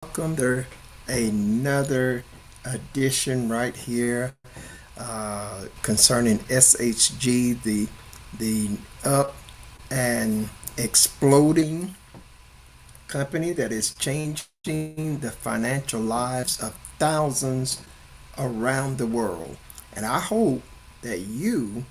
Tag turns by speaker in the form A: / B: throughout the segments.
A: welcome to another edition right here concerning SHG, the up and exploding company that is changing the financial lives of thousands around the world. And I hope that you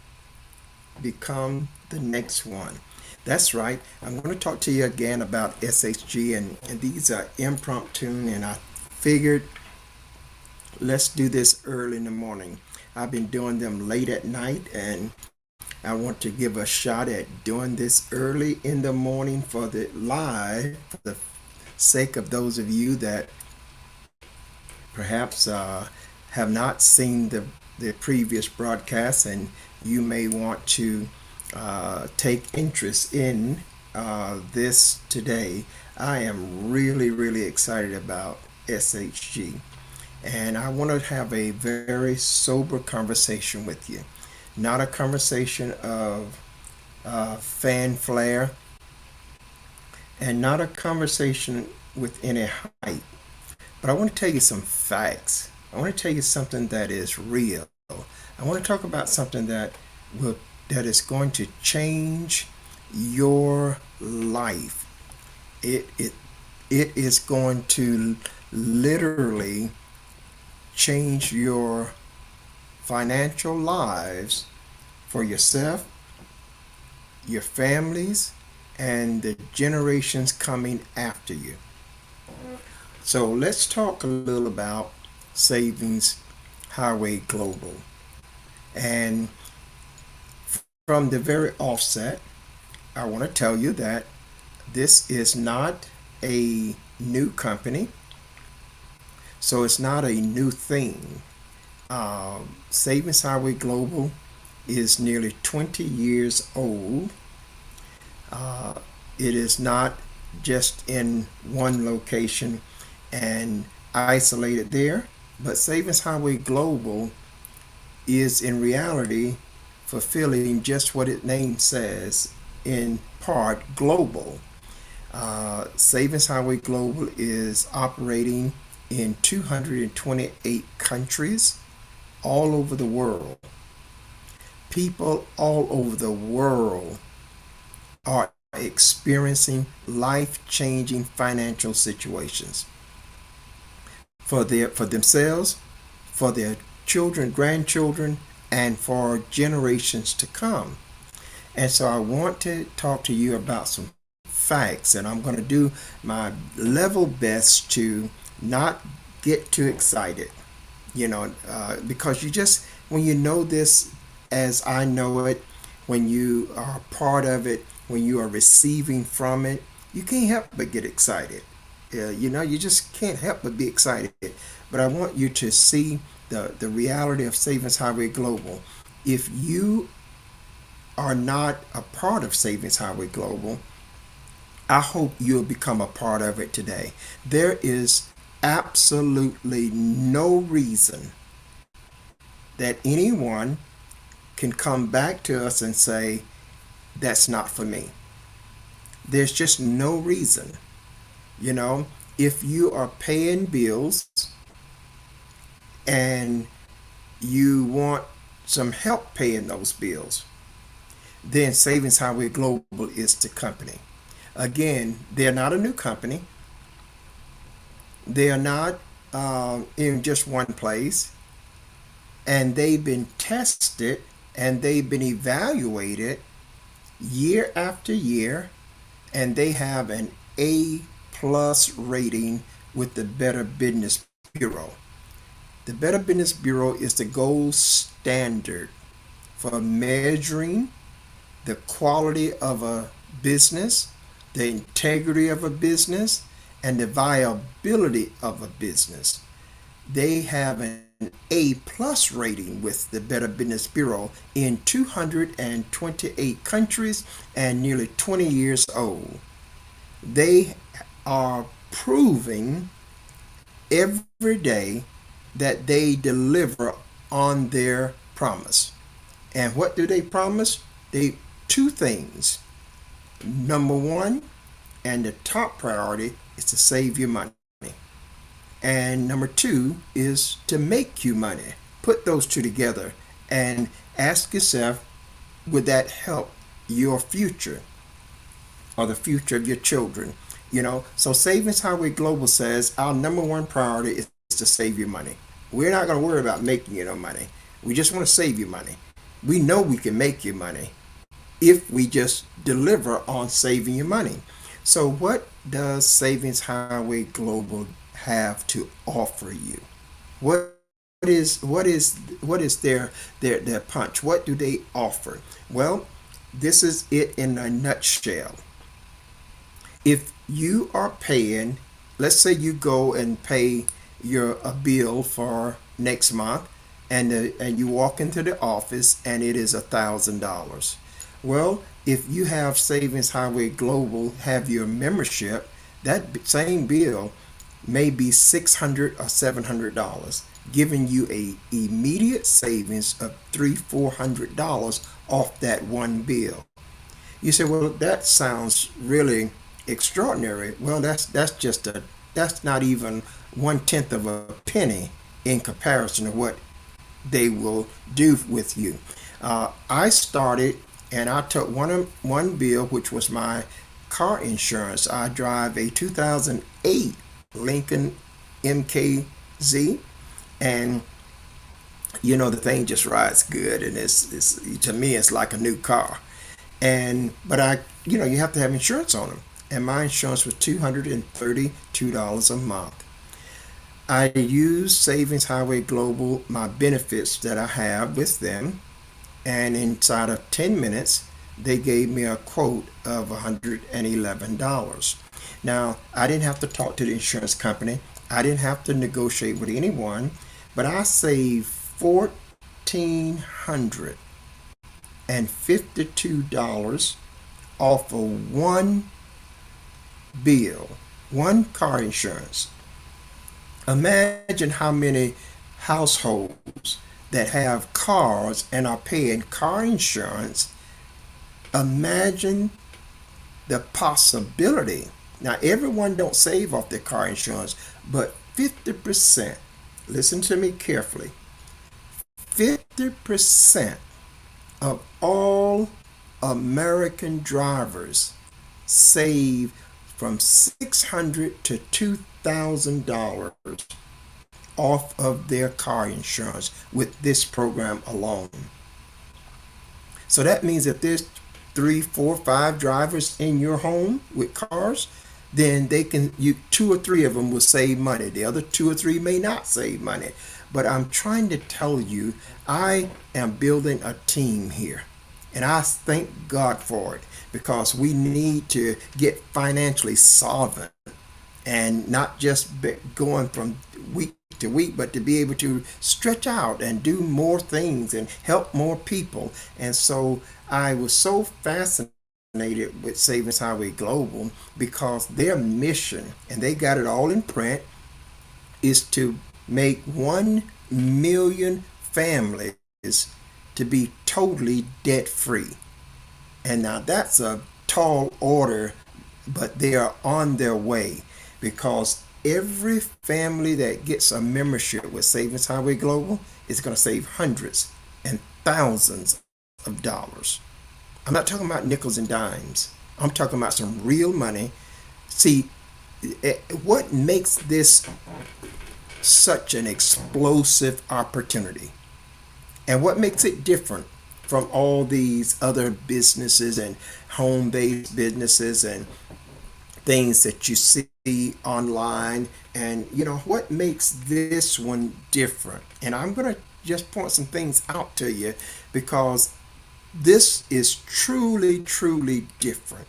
A: become the next one. That's right. I'm going to talk to you again about SHG, and these are impromptu, and I figured let's do this early in the morning. I've been doing them late at night, and I want to give a shot at doing this early in the morning for for the sake of those of you that perhaps have not seen the previous broadcasts, and you may want to take interest in this today. I am really excited about SHG, and I want to have a very sober conversation with you. Not a conversation of fanfare, and not a conversation with any hype. But I want to tell you some facts. I want to tell you something that is real. I want to talk about something will that is going to change your life. It is going to literally change your financial lives for yourself, your families, and the generations coming after you. So let's talk a little about Savings Highway Global. And from the very offset, I want to tell you that this is not a new company, so it's not a new thing. Savings Highway Global is nearly 20 years old. It is not just in one location and isolated there, but Savings Highway Global is in reality fulfilling just what its name says, in part global. Savings Highway Global is operating in 228 countries all over the world. People all over the world are experiencing life-changing financial situations for themselves, for their children, grandchildren, and for generations to come. And so I want to talk to you about some facts, and I'm going to do my level best to not get too excited, because when you know this as I know it, when you are part of it, when you are receiving from it, you can't help but get excited. You just can't help but be excited. But I want you to see the reality of Savings Highway Global. If you are not a part of Savings Highway Global, I hope you'll become a part of it today. There is absolutely no reason that anyone can come back to us and say, that's not for me. There's just no reason. If you are paying bills and you want some help paying those bills, then Savings Highway Global is the company. Again, they're not a new company. They are not in just one place, and they've been tested and they've been evaluated year after year, and they have an A+ rating with the Better Business Bureau. The Better Business Bureau is the gold standard for measuring the quality of a business, the integrity of a business, and the viability of a business. They have an A+ rating with the Better Business Bureau in 228 countries and nearly 20 years old. They are proving every day that they deliver on their promise. And what do they promise? Two things. Number one, and the top priority, is to save you money. And number two is to make you money. Put those two together and ask yourself, would that help your future or the future of your children? So Savings Highway Global says our number one priority is to save you money. We're not going to worry about making you no money. We just want to save you money. We know we can make you money if we just deliver on saving you money. So what does Savings Highway Global have to offer you? What is their punch? What do they offer? Well, this is it in a nutshell. If you are paying, let's say you go and pay your a bill for next month, and you walk into the office and it is $1,000. Well, if you have Savings Highway Global, have your membership, that same bill may be $600 or $700, giving you a immediate savings of $300-400 off that one bill. You say, well, that sounds really extraordinary. Well, that's not even 1/10 of a penny in comparison to what they will do with you. I started and I took one bill, which was my car insurance. I drive a 2008 Lincoln MKZ, and the thing just rides good, and it's to me it's like a new car. And but you have to have insurance on them, and my insurance was $232 a month. I use Savings Highway Global, my benefits that I have with them, and inside of 10 minutes, they gave me a quote of $111. Now, I didn't have to talk to the insurance company. I didn't have to negotiate with anyone, but I saved $1,452 off of one bill, one car insurance. Imagine how many households that have cars and are paying car insurance. Imagine the possibility. Now, everyone don't save off their car insurance, but 50%, listen to me carefully, 50% of all American drivers save from $600 to $2,000 off of their car insurance with this program alone. So that means if there's 3, 4, 5 drivers in your home with cars, then two or three of them will save money. The other two or three may not save money. But I'm trying to tell you, I am building a team here. And I thank God for it, because we need to get financially solvent and not just going from week to week, but to be able to stretch out and do more things and help more people. And so I was so fascinated with Savings Highway Global, because their mission, and they got it all in print, is to make 1 million families to be totally debt free. And now that's a tall order, but they are on their way, because every family that gets a membership with Savings Highway Global is going to save hundreds and thousands of dollars. I'm not talking about nickels and dimes. I'm talking about some real money. See, what makes this such an explosive opportunity, and what makes it different from all these other businesses and home-based businesses and things that you see online, and what makes this one different? And I'm going to just point some things out to you, because this is truly, truly different.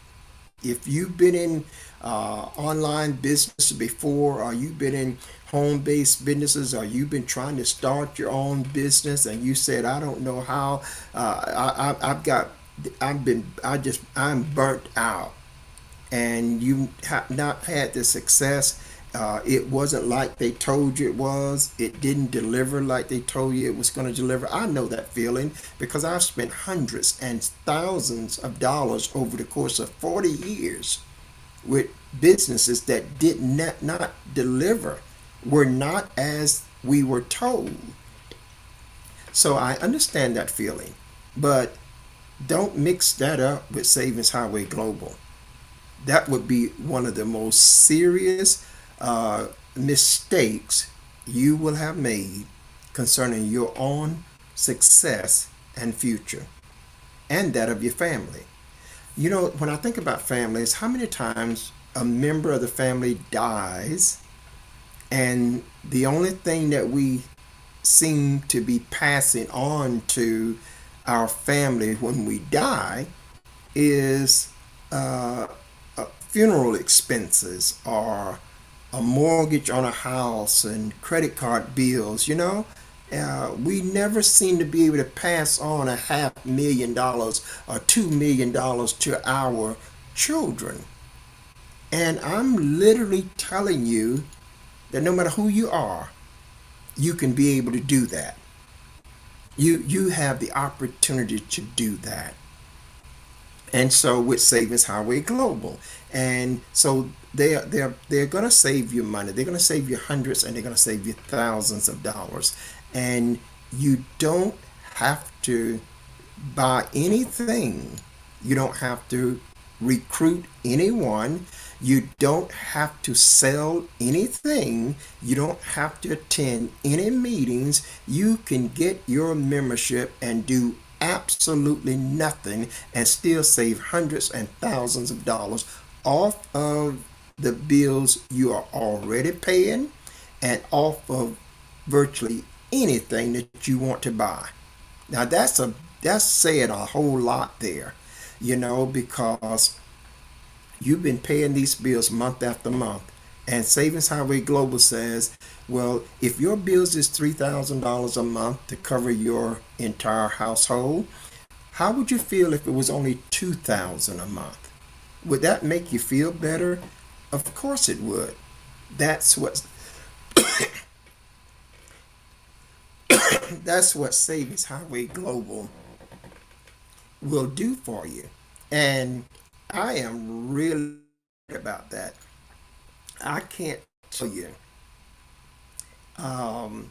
A: If you've been in online business before, or you've been in home-based businesses, or you've been trying to start your own business, and you said, I don't know how, I'm burnt out, and you have not had the success. It wasn't like they told you it was. It didn't deliver like they told you it was going to deliver. I know that feeling, because I've spent hundreds and thousands of dollars over the course of 40 years with businesses that did not deliver. were not as we were told. So I understand that feeling, but don't mix that up with Savings Highway Global. That would be one of the most serious mistakes you will have made concerning your own success and future and that of your family. You know, when I think about families, how many times a member of the family dies and the only thing that we seem to be passing on to our family when we die is uh, funeral expenses or a mortgage on a house and credit card bills, you know? We never seem to be able to pass on $500,000 or $2 million to our children. And I'm literally telling you that no matter who you are, you can be able to do that. You have the opportunity to do that. And so with Savings Highway Global, and so they're going to save you money. They're going to save you hundreds, and they're going to save you thousands of dollars. And you don't have to buy anything. You don't have to recruit anyone. You don't have to sell anything. You don't have to attend any meetings. You can get your membership and do absolutely nothing and still save hundreds and thousands of dollars off of the bills you are already paying and off of virtually anything that you want to buy. Now that's saying a whole lot there, you know, because you've been paying these bills month after month. And Savings Highway Global says, well, if your bills is $3,000 a month to cover your entire household, how would you feel if it was only $2,000 a month? Would that make you feel better? Of course it would. That's what that's what Savings Highway Global will do for you. And I am really about that. I can't tell you um,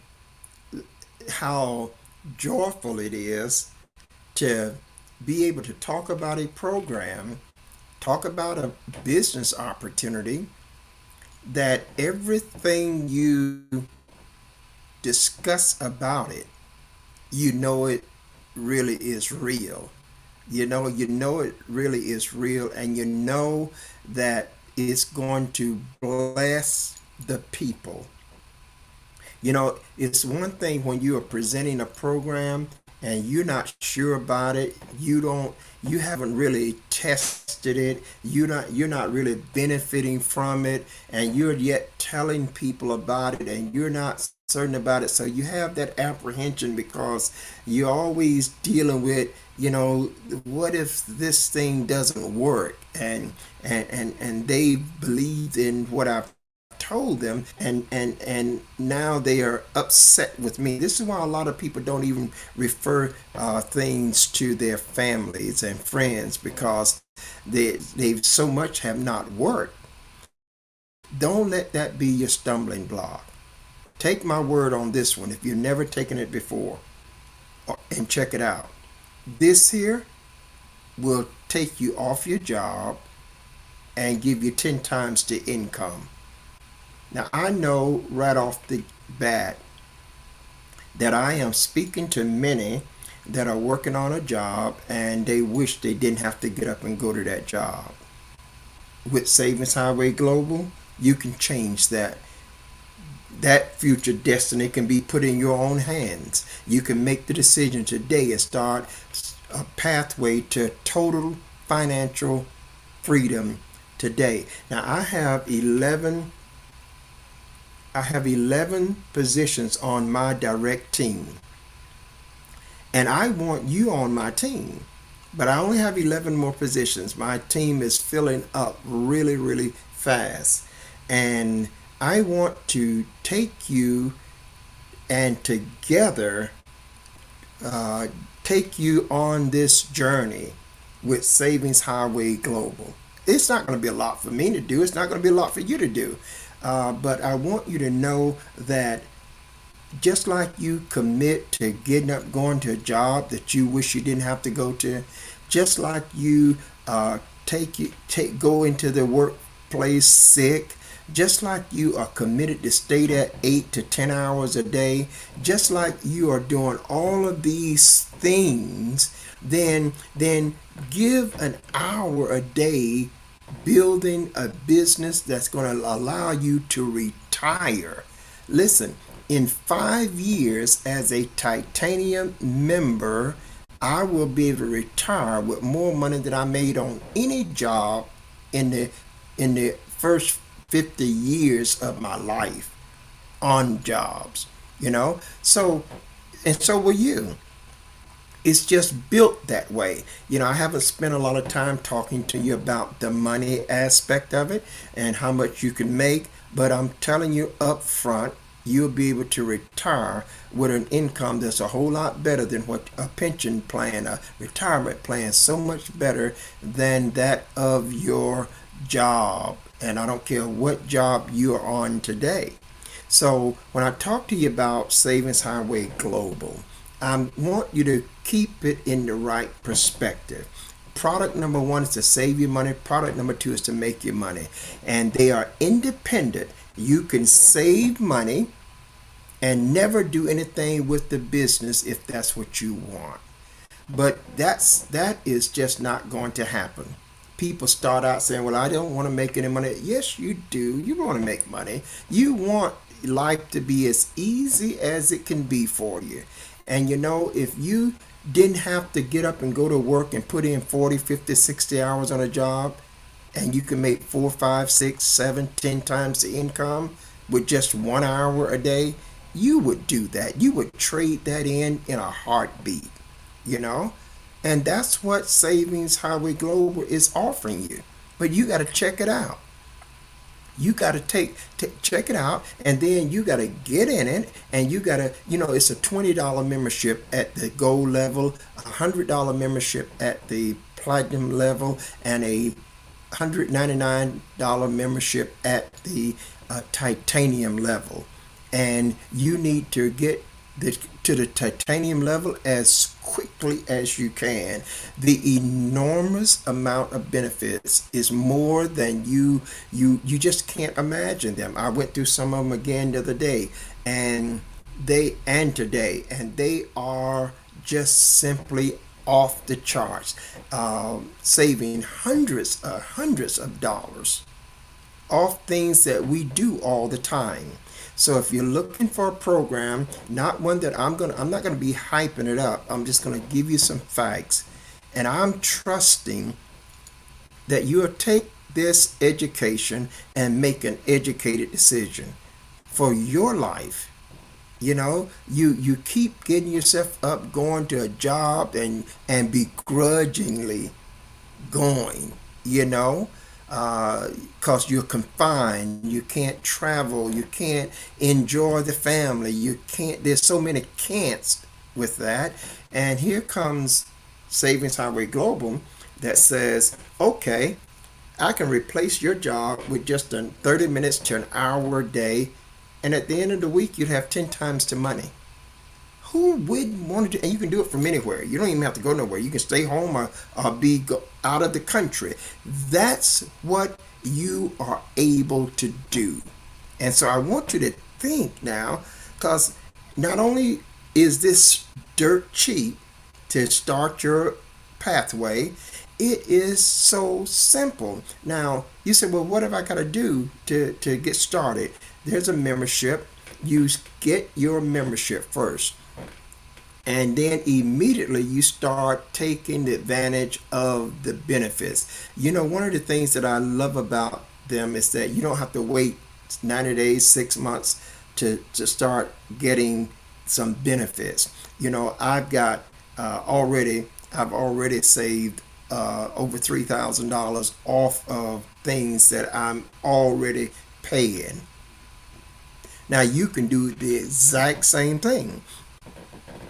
A: how joyful it is to be able to talk about a program, talk about a business opportunity that everything you discuss about it, you know it really is real. You know it really is real, and you know that it's going to bless the people. You know, it's one thing when you are presenting a program and you're not sure about it, you haven't really tested it, you're not really benefiting from it, and you're yet telling people about it and you're not certain about it. So you have that apprehension because you're always dealing with, you know, what if this thing doesn't work? And they believed in what I've told them, and now they are upset with me. This is why a lot of people don't even refer things to their families and friends, because they so much have not worked. Don't let that be your stumbling block. Take my word on this one if you've never taken it before, and check it out. This here will take you off your job and give you 10 times the income. Now, I know right off the bat that I am speaking to many that are working on a job and they wish they didn't have to get up and go to that job. With Savings Highway Global, you can change that. That future destiny can be put in your own hands. You can make the decision today and start a pathway to total financial freedom today. Now, I have 11 positions on my direct team, and I want you on my team, but I only have 11 more positions. My team is filling up really, really fast, and I want to take you and together take you on this journey with Savings Highway Global. It's not going to be a lot for me to do. It's not going to be a lot for you to do. But I want you to know that just like you commit to getting up, going to a job that you wish you didn't have to go to, just like you go into the workplace sick, just like you are committed to stay there 8 to 10 hours a day, just like you are doing all of these things, then give an hour a day building a business that's going to allow you to retire. Listen, in 5 years as a titanium member, I will be able to retire with more money than I made on any job in the first 50 years of my life on jobs, you know? So, and so will you. It's just built that way. I haven't spent a lot of time talking to you about the money aspect of it and how much you can make, but I'm telling you up front, you'll be able to retire with an income that's a whole lot better than what a pension plan, a retirement plan, so much better than that of your job. And I don't care what job you're on today. So when I talk to you about Savings Highway Global, I want you to keep it in the right perspective. Product number one is to save you money. Product number two is to make you money. And they are independent. You can save money and never do anything with the business if that's what you want. But that is just not going to happen. People start out saying, "Well, I don't want to make any money." Yes, you do. You want to make money. You want life to be as easy as it can be for you. And if you didn't have to get up and go to work and put in 40, 50, 60 hours on a job, and you can make 4, 5, 6, 7, 10 times the income with just 1 hour a day, you would do that. You would trade that in a heartbeat, you know? And that's what Savings Highway Global is offering you. But you got to check it out. You got to check it out, and then you got to get in it, and you got to, it's a $20 membership at the gold level, a $100 membership at the platinum level, and a $199 membership at the titanium level. And you need to get to the titanium level as quickly as you can. The enormous amount of benefits is more than you just can't imagine them. I went through some of them again the other day, and today, and they are just simply off the charts, saving hundreds of dollars off things that we do all the time. So if you're looking for a program, not one that I'm not gonna be hyping it up. I'm just gonna give you some facts, and I'm trusting that you'll take this education and make an educated decision for your life. You keep getting yourself up, going to a job, and begrudgingly going. You know, because you're confined, you can't travel, you can't enjoy the family, you can't, there's so many can'ts with that. And here comes Savings Highway Global that says, okay, I can replace your job with just 30 minutes to an hour a day, and at the end of the week you'd have 10 times the money. Who wouldn't want to do, and you can do it from anywhere. You don't even have to go nowhere. You can stay home or go out of the country. That's what you are able to do. And so I want you to think now, because not only is this dirt cheap to start your pathway, it is so simple. Now, you say, well, what have I got to do to get started? There's a membership. You get your membership first, and then immediately you start taking advantage of the benefits. One of the things that I love about them is that you don't have to wait 90 days, 6 months to start getting some benefits. I've already saved over $3,000 off of things that I'm already paying. Now you can do the exact same thing.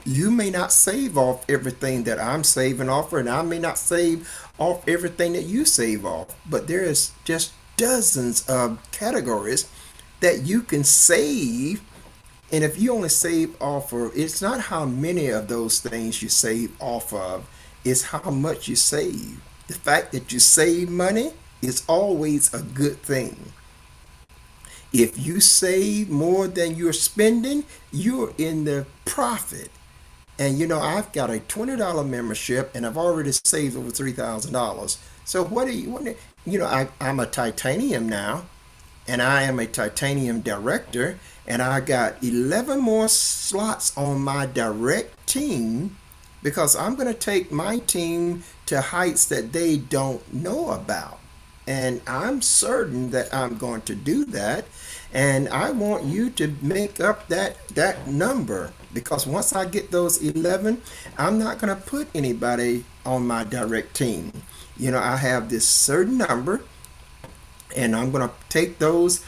A: You may not save off everything that I'm saving off, and I may not save off everything that you save off, but there is just dozens of categories that you can save. And if you only save off of, it's not how many of those things you save off of, it's how much you save. The fact that you save money is always a good thing. If you save more than you're spending, you're in the profit. And I've got a $20 membership and I've already saved over $3,000. So I'm a titanium now, and I am a titanium director, and I got 11 more slots on my direct team because I'm going to take my team to heights that they don't know about. And I'm certain that I'm going to do that. And I want you to make up that number, because once I get those 11, I'm not going to put anybody on my direct team. I have this certain number, and I'm going to take those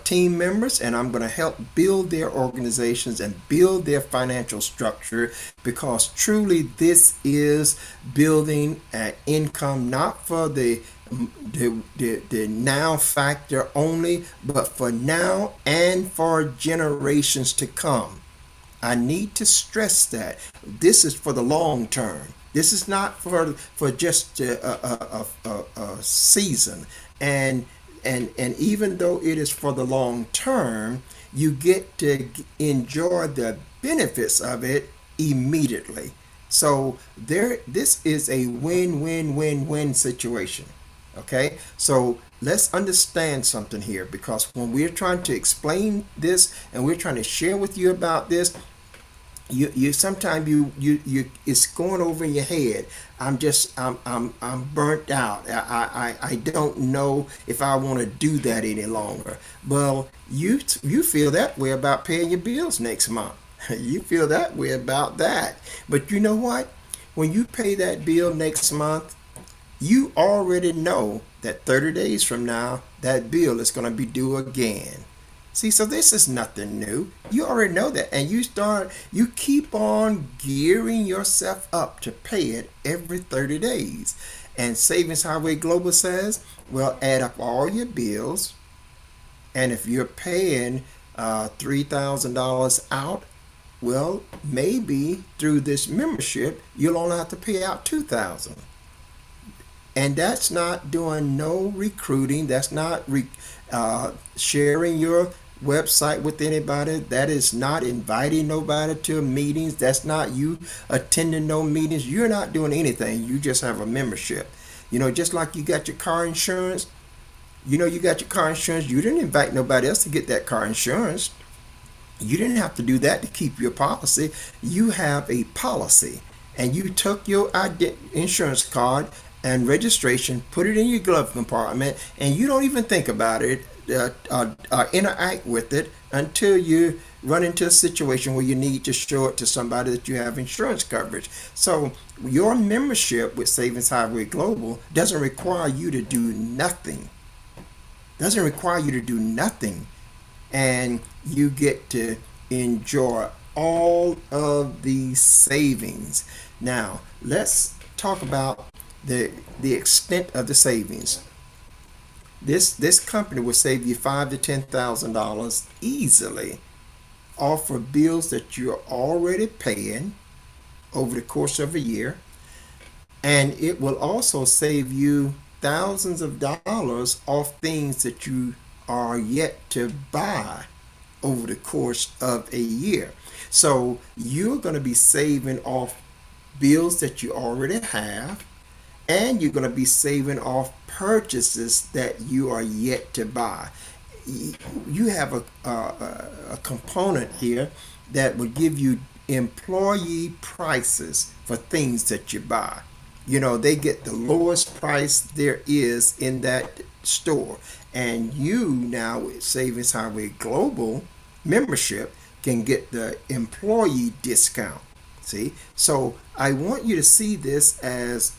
A: team members and I'm going to help build their organizations and build their financial structure, because truly this is building an income not for the now factor only, but for now and for generations to come. I need to stress that this is for the long term. This is not for just a season. And even though it is for the long term, you get to enjoy the benefits of it immediately. So this is a win-win-win-win situation. Okay, so let's understand something here, because when we're trying to explain this and we're trying to share with you about this, you sometimes you it's going over in your head. I'm burnt out. I don't know if I want to do that any longer. Well, you feel that way about paying your bills next month. You feel that way about that. But you know what? When you pay that bill next month, you already know that 30 days from now, that bill is going to be due again. See, so this is nothing new. You already know that. And you keep on gearing yourself up to pay it every 30 days. And Savings Highway Global says, well, add up all your bills. And if you're paying $3,000 out, well, maybe through this membership, you'll only have to pay out $2,000. And that's not doing no recruiting. That's not sharing your website with anybody. That is not inviting nobody to meetings. That's not you attending no meetings. You're not doing anything. You just have a membership. Just like you got your car insurance. You got your car insurance. You didn't invite nobody else to get that car insurance. You didn't have to do that to keep your policy. You have a policy, and you took your insurance card and registration, put it in your glove compartment, and you don't even think about it, interact with it until you run into a situation where you need to show it to somebody that you have insurance coverage. So your membership with Savings Highway Global doesn't require you to do nothing. Doesn't require you to do nothing. And you get to enjoy all of these savings. Now, let's talk about the extent of the savings. This company will save you $5,000 to $10,000 easily off of bills that you're already paying over the course of a year, and it will also save you thousands of dollars off things that you are yet to buy over the course of a year. So you're going to be saving off bills that you already have, and you're going to be saving off purchases that you are yet to buy. You have a component here that will give you employee prices for things that you buy. They get the lowest price there is in that store. And you now, with Savings Highway Global membership, can get the employee discount. See? So I want you to see this as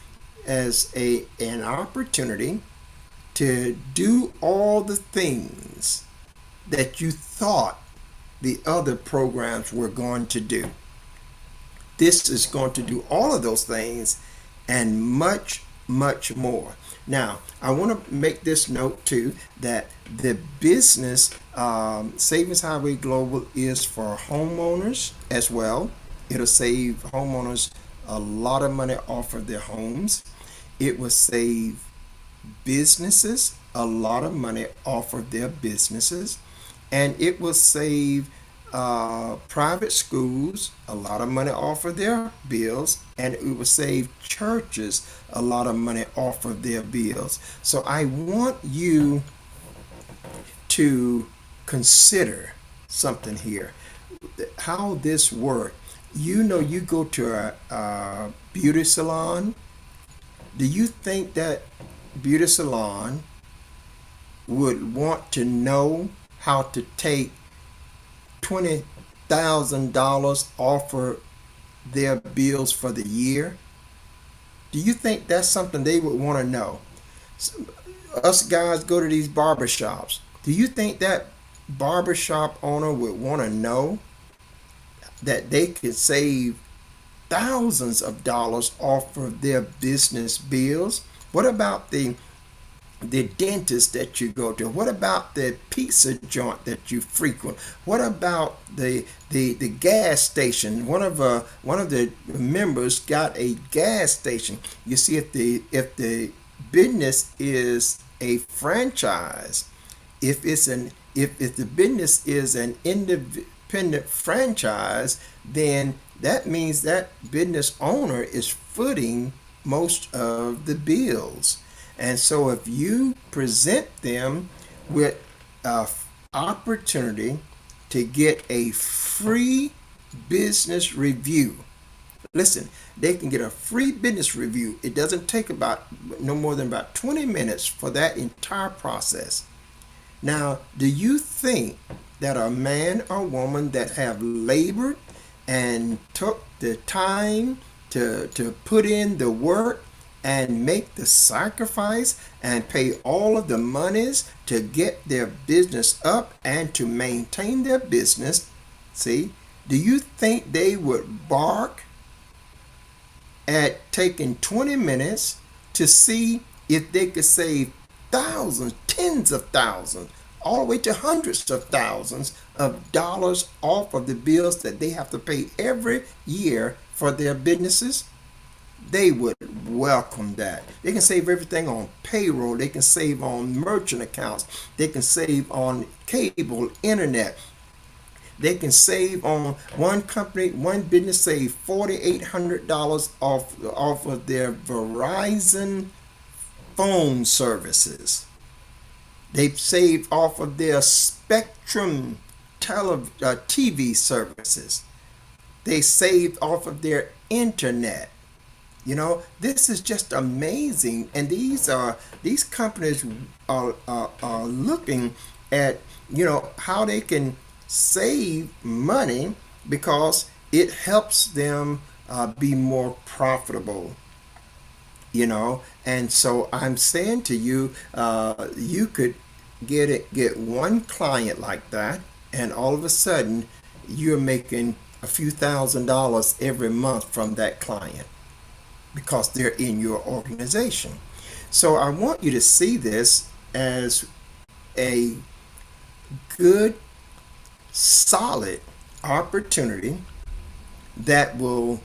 A: an opportunity to do all the things that you thought the other programs were going to do. This is going to do all of those things and much much more. Now, I want to make this note too that the business Savings Highway Global is for homeowners as well. It'll save homeowners a lot of money off of their homes. It will save businesses a lot of money off of their businesses, and it will save private schools a lot of money off of their bills, and it will save churches a lot of money off of their bills. So I want you to consider something here, how this works. You know, you go to a beauty salon. Do you think that beauty salon would want to know how to take $20,000 off of their bills for the year? Do you think that's something they would want to know? Us guys go to these barbershops. Do you think that barbershop owner would want to know that they could save thousands of dollars off of their business bills? What about the dentist that you go to? What about the pizza joint that you frequent? What about the gas station? One of the members got a gas station. You see, if the business is a franchise, if the business is an independent franchise, then that means that business owner is footing most of the bills. And so if you present them with an opportunity to get a free business review, listen, they can get a free business review. It doesn't take about no more than about 20 minutes for that entire process. Now, do you think that a man or woman that have labored and took the time to put in the work and make the sacrifice and pay all of the monies to get their business up and to maintain their business, see, do you think they would bark at taking 20 minutes to see if they could save thousands, tens of thousands, all the way to hundreds of thousands of dollars off of the bills that they have to pay every year for their businesses? They would welcome that. They can save everything on payroll. They can save on merchant accounts. They can save on cable, internet. They can save on one business saved $4,800 off of their Verizon phone services. They've saved off of their Spectrum TV services. They saved off of their internet. You know, this is just amazing, and these companies are looking at, you know, how they can save money because it helps them be more profitable. You know, and so I'm saying to you, you could get one client like that, and all of a sudden you're making a few $1,000s every month from that client, because they're in your organization. So I want you to see this as a good, solid opportunity that will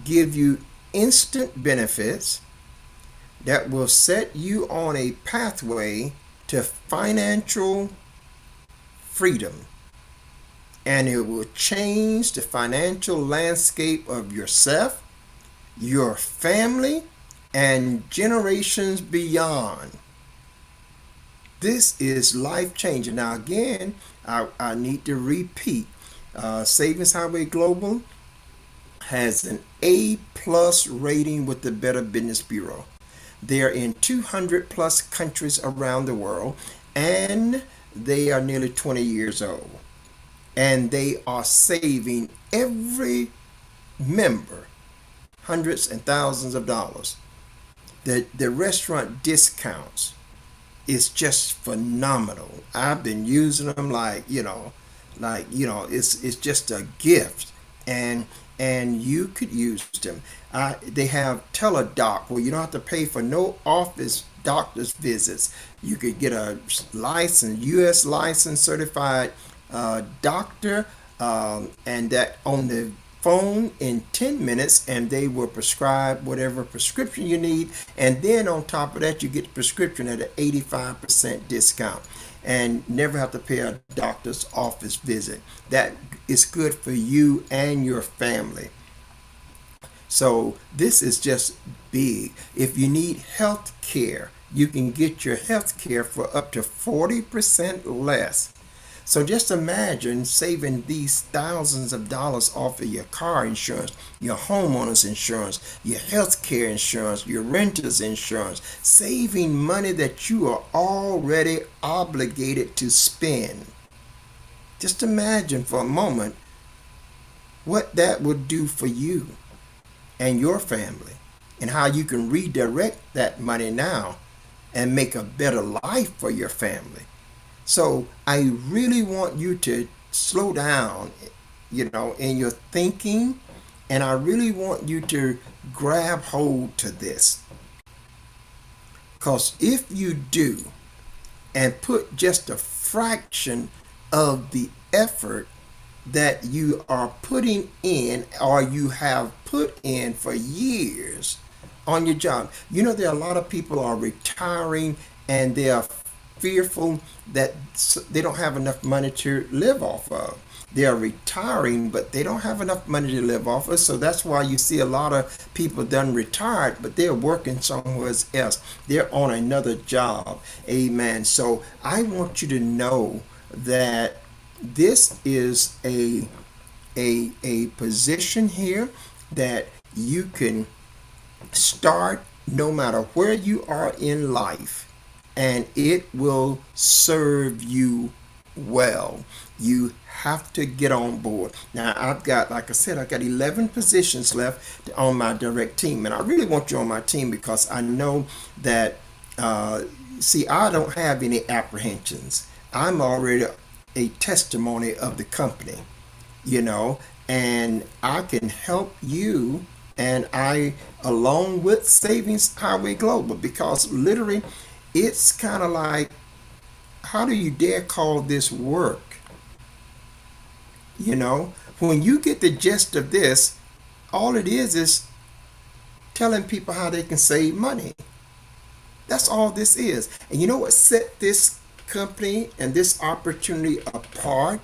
A: give you instant benefits, that will set you on a pathway to financial freedom. And it will change the financial landscape of yourself, your family, and generations beyond. This is life changing. Now, again, I need to repeat, Savings Highway Global has an A plus rating with the Better Business Bureau. They are in 200 plus countries around the world, and they are nearly 20 years old. And they are saving every member hundreds and thousands of dollars. The restaurant discounts is just phenomenal. I've been using them like it's just a gift. And and you could use them. They have teledoc where you don't have to pay for no office doctor's visits. You could get a licensed, U.S. licensed certified doctor, and that on the phone in 10 minutes, and they will prescribe whatever prescription you need. And then on top of that, you get the prescription at an 85% discount and never have to pay a doctor's office visit. That is good for you and your family. So this is just big. If you need health care, you can get your health care for up to 40% less. So just imagine saving these thousands of dollars off of your car insurance, your homeowner's insurance, your health care insurance, your renter's insurance, saving money that you are already obligated to spend. Just imagine for a moment what that would do for you and your family, and how you can redirect that money now and make a better life for your family. So I really want you to slow down, in your thinking, and I really want you to grab hold to this. Because if you do and put just a fraction of the effort that you are putting in or you have put in for years on your job, there are a lot of people are retiring and they are fearful that they don't have enough money to live off of. They are retiring, but they don't have enough money to live off of. So that's why you see a lot of people done retired, but they're working somewhere else. They're on another job. Amen. So I want you to know that this is a position here that you can start no matter where you are in life, and it will serve you well. You have to get on board. Now, like I said, I've got 11 positions left on my direct team, and I really want you on my team because I know that, I don't have any apprehensions. I'm already a testimony of the company, and I can help you, and I, along with Savings Highway Global, because literally it's kind of like, how do you dare call this work? When you get the gist of this, all it is telling people how they can save money. That's all this is. And you know what set this company and this opportunity apart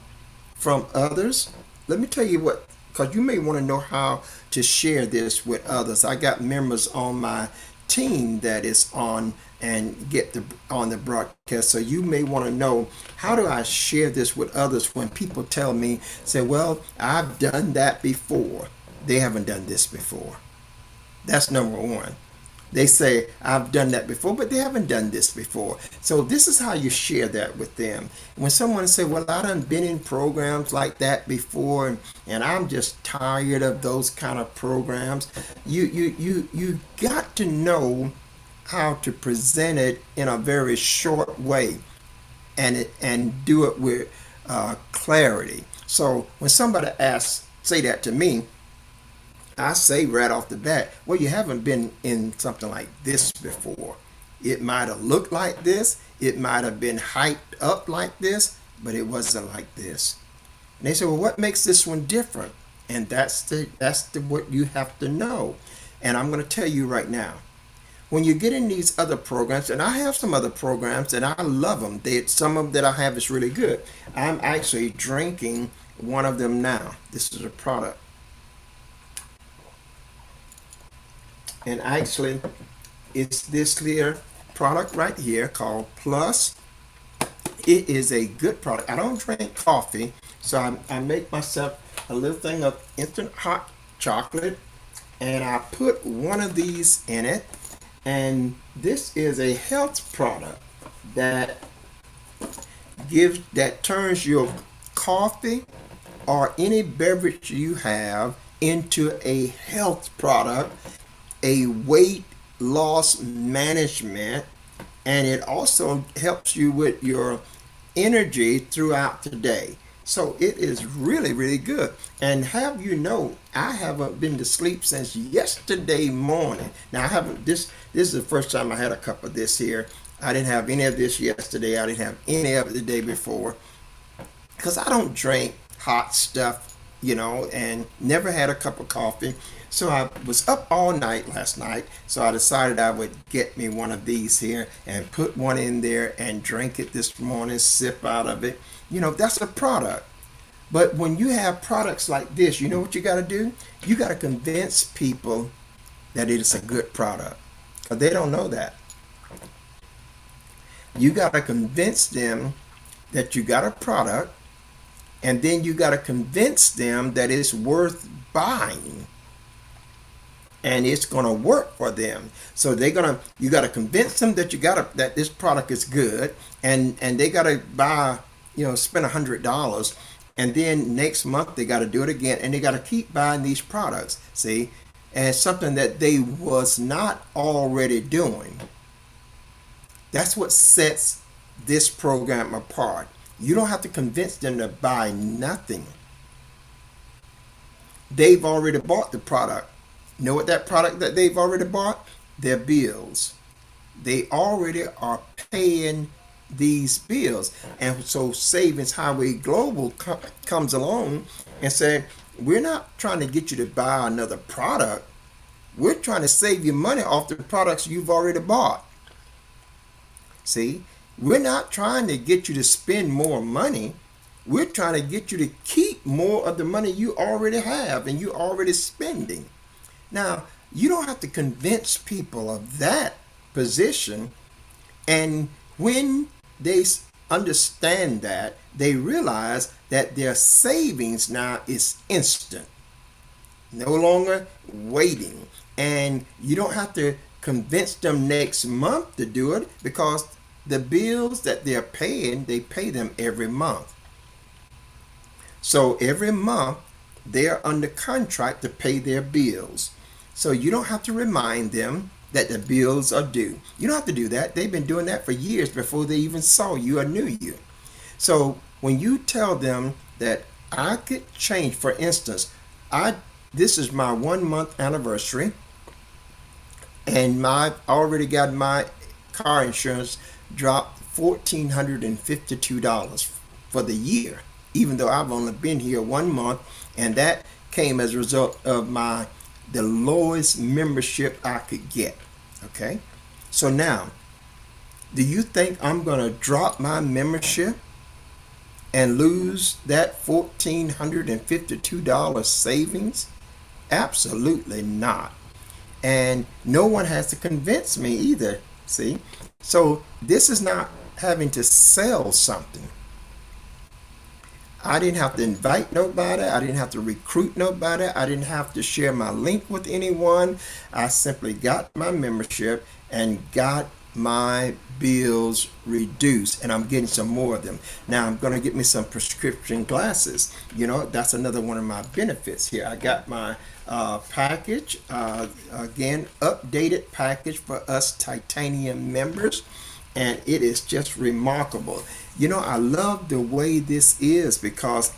A: from others? Let me tell you what, because you may want to know how to share this with others. I got members on my team that is on and on the broadcast. So you may want to know, how do I share this with others when people tell me, say, well, I've done that before. They haven't done this before. That's number one. They say, I've done that before, but they haven't done this before. So this is how you share that with them. When someone say, well, I done been in programs like that before, and I'm just tired of those kind of programs, you got to know how to present it in a very short way and do it with clarity. So when somebody say that to me, I say right off the bat, well, you haven't been in something like this before. It might have looked like this, it might have been hyped up like this, but it wasn't like this. And they say, well, what makes this one different? And that's what you have to know. And I'm going to tell you right now, when you get in these other programs, and I have some other programs and I love them. Some of them that I have is really good. I'm actually drinking one of them now. This is a product. And actually, it's this here product right here called Plus. It is a good product. I don't drink coffee, so I make myself a little thing of instant hot chocolate, and I put one of these in it. And this is a health product that turns your coffee or any beverage you have into a health product, a weight loss management, and it also helps you with your energy throughout the day. So it is really, really good. And have you know, I haven't been to sleep since yesterday morning. Now I haven't this is the first time I had a cup of this here. I didn't have any of this yesterday. I didn't have any of it the day before. Because I don't drink hot stuff, and never had a cup of coffee. So I was up all night last night. So I decided I would get me one of these here and put one in there and drink it this morning, sip out of it. That's a product. But when you have products like this, you know what you got to do? You got to convince people that it is a good product. Because they don't know that. You got to convince them that you got a product, and then you got to convince them that it's worth buying and it's going to work for them. So you got to convince them that that this product is good, and they got to buy, spend $100, and then next month they got to do it again, and they got to keep buying these products. See, and it's something that they was not already doing. That's what sets this program apart. You don't have to convince them to buy nothing. They've already bought the product. Know what that product that they've already bought? Their bills. They already are paying these bills. And so Savings Highway Global comes along and said, we're not trying to get you to buy another product. We're trying to save you money off the products you've already bought. See, we're not trying to get you to spend more money. We're trying to get you to keep more of the money you already have and you're already spending. Now, you don't have to convince people of that position. And when they understand that, they realize that their savings now is instant. No longer waiting. And you don't have to convince them next month to do it, because the bills that they're paying, they pay them every month. So every month they're under contract to pay their bills. So you don't have to remind them that the bills are due. You don't have to do that. They've been doing that for years before they even saw you or knew you. So when you tell them that I could change, for instance, this is my 1 month anniversary, and I've already got my car insurance dropped $1,452 for the year, even though I've only been here 1 month, and that came as a result of the lowest membership I could get. Okay, so now, do you think I'm gonna drop my membership and lose that $1,452 savings? Absolutely not. And no one has to convince me either. See, so this is not having to sell something. I didn't have to invite nobody. I didn't have to recruit nobody. I didn't have to share my link with anyone. I simply got my membership and got my bills reduced, and I'm getting some more of them. Now I'm going to get me some prescription glasses. That's another one of my benefits here. I got my package, again, updated package for us titanium members, and it is just remarkable. I love the way this is, because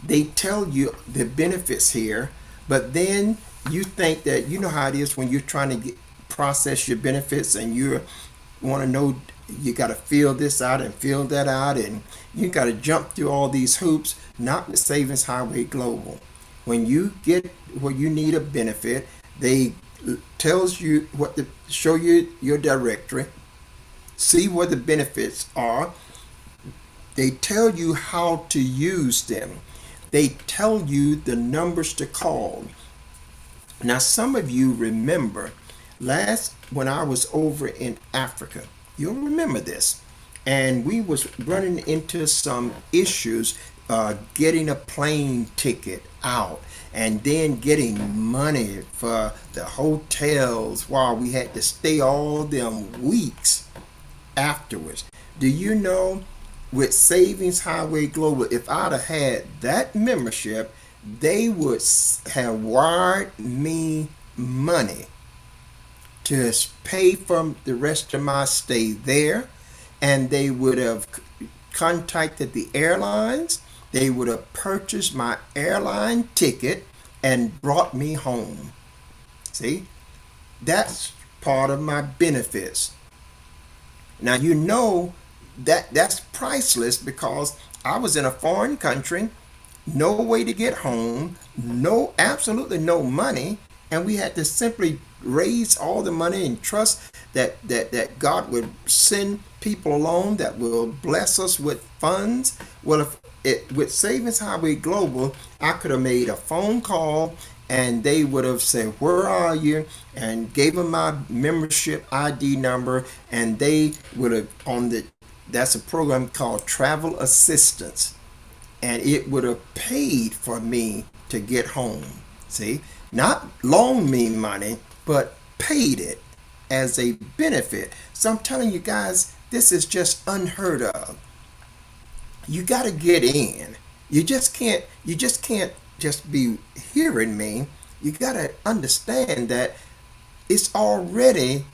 A: they tell you the benefits here, but then you think that, you know how it is when you're trying to process your benefits, and you want to know, you got to fill this out and fill that out, and you got to jump through all these hoops. Not with Savings Highway Global. When you get where you need a benefit, they tells you show you your directory, see where the benefits are. They tell you how to use them. They tell you the numbers to call. Now, some of you remember when I was over in Africa, you'll remember this, and we was running into some issues getting a plane ticket out, and then getting money for the hotels while we had to stay all them weeks afterwards. Do you know, with Savings Highway Global, if I'd have had that membership, they would have wired me money to pay for the rest of my stay there, and they would have contacted the airlines. They would have purchased my airline ticket and brought me home. See, that's part of my benefits. Now you know that that's priceless because I was in a foreign country, no way to get home, no, absolutely no money, and we had to simply raise all the money and trust that God would send people along that will bless us with funds. Well, if it with Savings Highway Global, I could have made a phone call and they would have said, "Where are you?" and gave them my membership ID number, and they would have on the that's a program called Travel Assistance, and it would have paid for me to get home. See, not loan me money, but paid it as a benefit. So I'm telling you guys, this is just unheard of. You got to get in. You just can't just be hearing me. You got to understand that it's already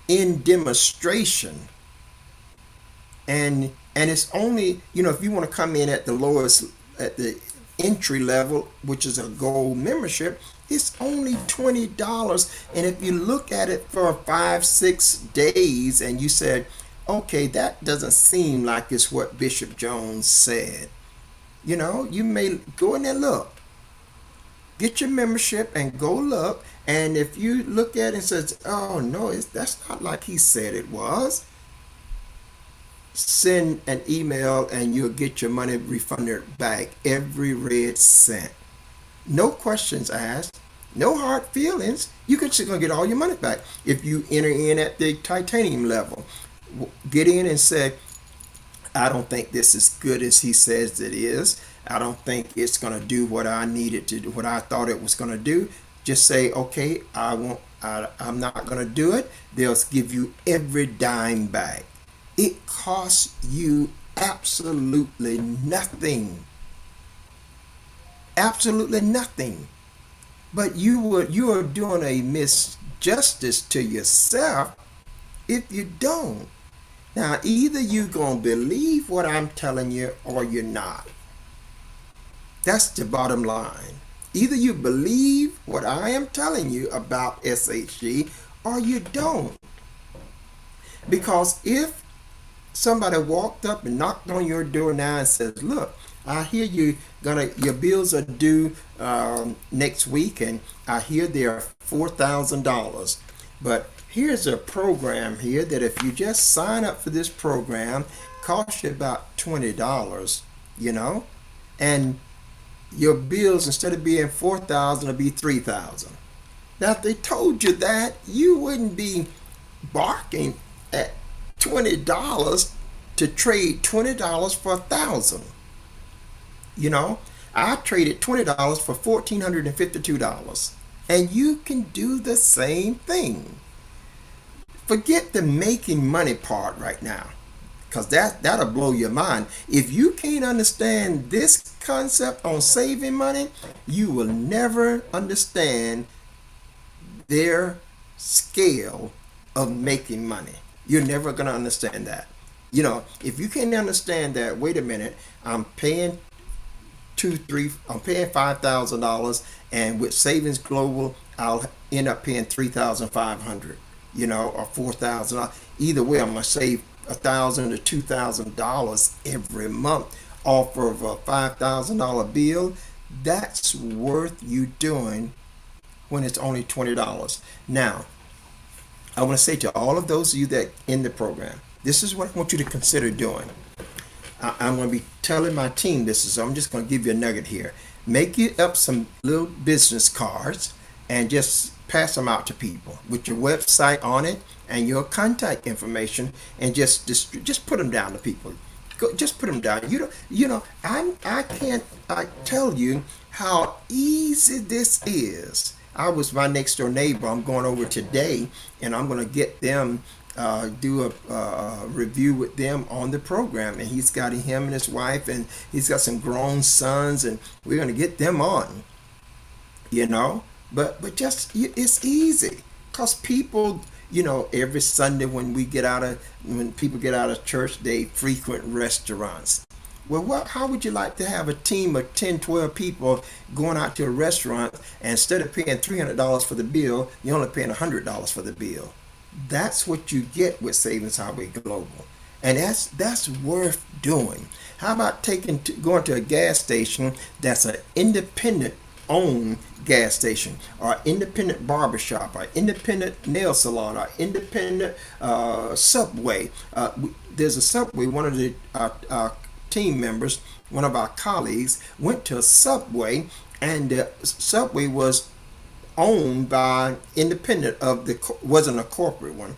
A: in demonstration, and it's only, if you want to come in at the lowest, at the entry level, which is a gold membership, it's only $20. And if you look at it for 5 6 days and you said, okay, that doesn't seem like it's what Bishop Jones said, you may go in there, look, get your membership and go look. And if you look at it and says, oh no, that's not like he said it was, send an email and you'll get your money refunded back, every red cent. No questions asked, no hard feelings. You can still gonna get all your money back if you enter in at the titanium level. Get in and say, I don't think this is good as he says it is. I don't think it's gonna do what I needed to do, what I thought it was gonna do. Just say, okay, I'm not gonna do it. They'll give you every dime back. It costs you absolutely nothing. Absolutely nothing. But you are doing a misjustice to yourself if you don't. Now, either you're going to believe what I'm telling you or you're not. That's the bottom line. Either you believe what I am telling you about SHG or you don't. Because if somebody walked up and knocked on your door now and says, look, I hear your bills are due next week, and I hear they are $4,000. But here's a program here that if you just sign up for this program, costs you about $20, and your bills, instead of being $4,000, will be $3,000. Now, if they told you that, you wouldn't be barking at $20 to trade $20 for $1,000. I traded $20 for $1,452, and you can do the same thing. Forget the making money part right now, because that'll blow your mind. If you can't understand this concept on saving money, you will never understand their scale of making money. You're never going to understand that. If you can't understand that, wait a minute, I'm paying I'm paying $5,000, and with Savings Global, I'll end up paying $3,500, or $4,000. Either way, I'm gonna save $1,000 to $2,000 every month off of a $5,000 bill. That's worth you doing when it's only $20. Now, I want to say to all of those of you that in the program, this is what I want you to consider doing. I'm going to be telling my team this, so I'm just going to give you a nugget here. Make you up some little business cards and just pass them out to people with your website on it and your contact information, and just put them down to people. Just put them down. I can't tell you how easy this is. I was my next door neighbor. I'm going over today, and I'm going to get them do a review with them on the program, and he's got him and his wife, and he's got some grown sons, and we're going to get them on. But just it's easy, because people, Every Sunday when people get out of church, they frequent restaurants. Well, how would you like to have a team of 10, 12 people going out to a restaurant, and instead of paying $300 for the bill, you're only paying $100 for the bill? That's what you get with Savings Highway Global. And that's worth doing. How about going to a gas station that's an independent owned gas station, or independent barbershop, or independent nail salon, or independent Subway? There's a Subway. One of the team members, one of our colleagues, went to a Subway, and the Subway was owned by independent of wasn't a corporate one,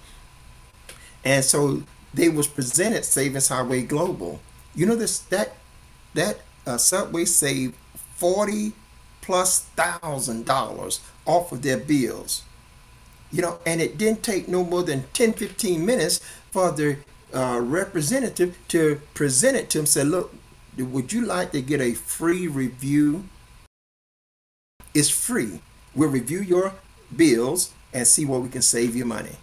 A: and so they was presented Savings Highway Global. That Subway saved 40 plus $1,000 off of their bills. And it didn't take no more than 10-15 minutes for the representative to present it to him. Say, look, would you like to get a free review? It's free. We'll review your bills and see where we can save you money.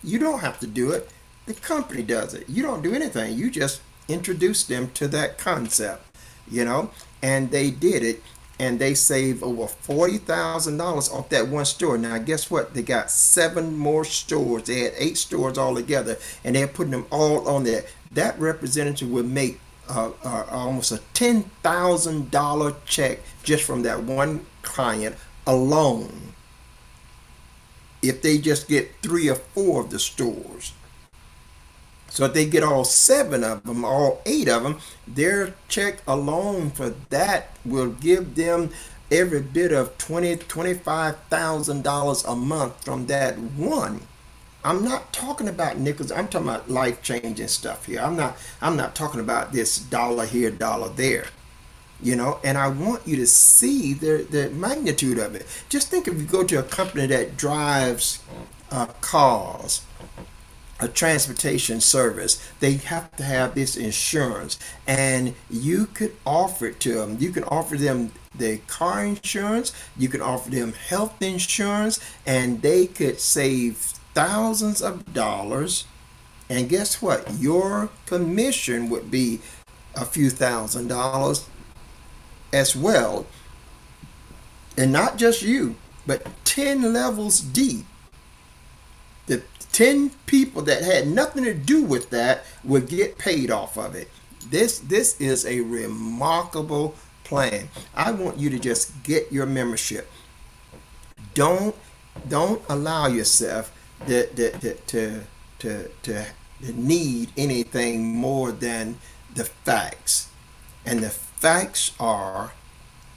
A: You don't have to do it. The company does it. You don't do anything. You just introduce them to that concept, and they did it, and they saved over $40,000 off that one store. Now, guess what? They got 7 more stores. They had 8 stores all together, and they're putting them all on there. That representative would make almost a $10,000 check just from that one client alone, if they just get 3 or 4 of the stores. So if they get all 7 of them, all 8 of them, their check alone for that will give them every bit of $25,000 a month from that one. I'm not talking about nickels. I'm talking about life-changing stuff here. I'm not talking about this dollar here, dollar there. And I want you to see the magnitude of it. Just think, if you go to a company that drives cars, a transportation service, they have to have this insurance, and you could offer it to them. You can offer them the car insurance, you can offer them health insurance, and they could save thousands of dollars. And guess what? Your commission would be a few $1,000s as well. And not just you, but 10 levels deep. The 10 people that had nothing to do with that would get paid off of it. This is a remarkable plan. I want you to just get your membership. Don't allow yourself to need anything more than the facts. And the facts are,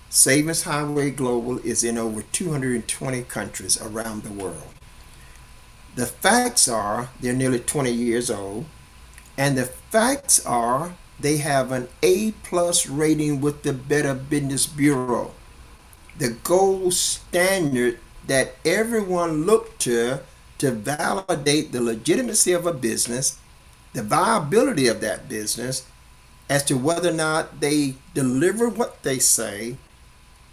A: Savings Highway Global is in over 220 countries around the world. The facts are, they're nearly 20 years old, and the facts are, they have an A+ rating with the Better Business Bureau, the gold standard that everyone looked to validate the legitimacy of a business, the viability of that business, as to whether or not they deliver what they say,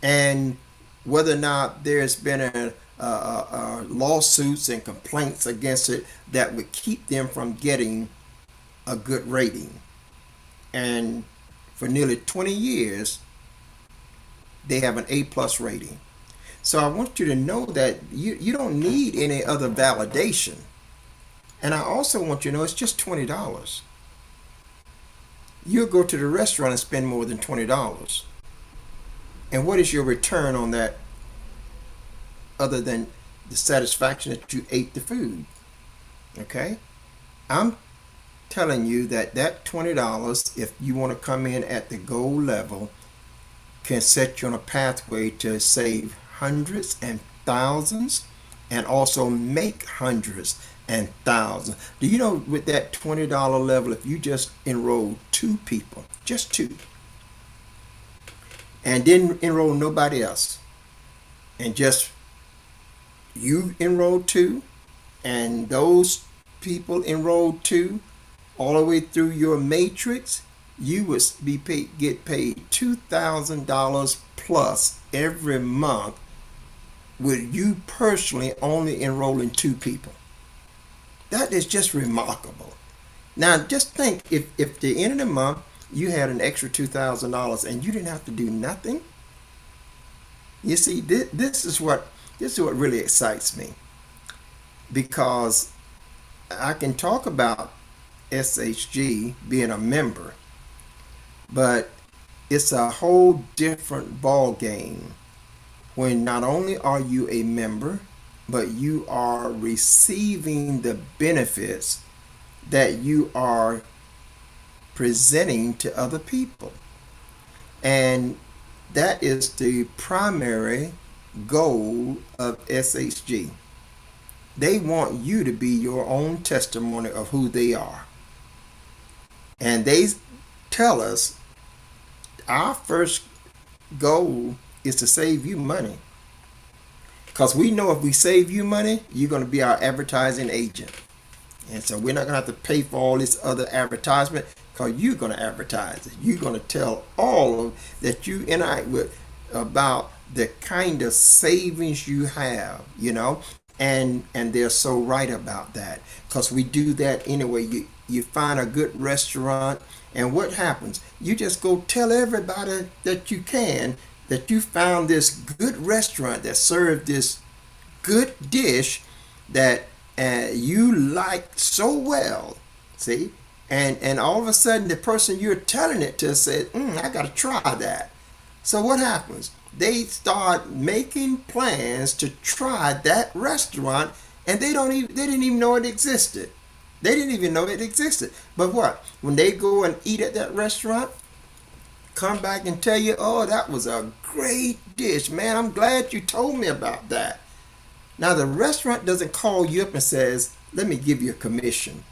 A: and whether or not there's been lawsuits and complaints against it that would keep them from getting a good rating. And for nearly 20 years, they have an A+ rating. So I want you to know that you don't need any other validation. And I also want you to know it's just $20. You'll go to the restaurant and spend more than $20. And what is your return on that, other than the satisfaction that you ate the food? Okay? I'm telling you that $20, if you want to come in at the gold level, can set you on a pathway to save hundreds and thousands, and also make hundreds and thousands. Do you know, with that $20 level, if you just enroll 2 people, just 2, and didn't enroll nobody else, and just you enrolled 2, and those people enrolled 2, all the way through your matrix, you would get paid $2,000 plus every month, with you personally only enrolling 2 people. That is just remarkable. Now, just think if the end of the month you had an extra $2,000 and you didn't have to do nothing. You see, this is what really excites me, because I can talk about SHG being a member, but it's a whole different ball game when not only are you a member, but you are receiving the benefits that you are presenting to other people. And that is the primary goal of SHG. They want you to be your own testimony of who they are. And they tell us our first goal is to save you money. Because we know if we save you money, you're going to be our advertising agent. And so we're not going to have to pay for all this other advertisement, because you're going to advertise it. You're going to tell all of that you interact with about the kind of savings you have, and they're so right about that, because we do that anyway. You find a good restaurant, and what happens? You just go tell everybody that you can that you found this good restaurant that served this good dish that you like so well. See, and all of a sudden the person you're telling it to said, I got to try that. So what happens? They start making plans to try that restaurant, and they didn't even know it existed. They didn't even know it existed. But what? When they go and eat at that restaurant, come back and tell you, oh, that was a great dish, man. I'm glad you told me about that. Now, the restaurant doesn't call you up and says, let me give you a commission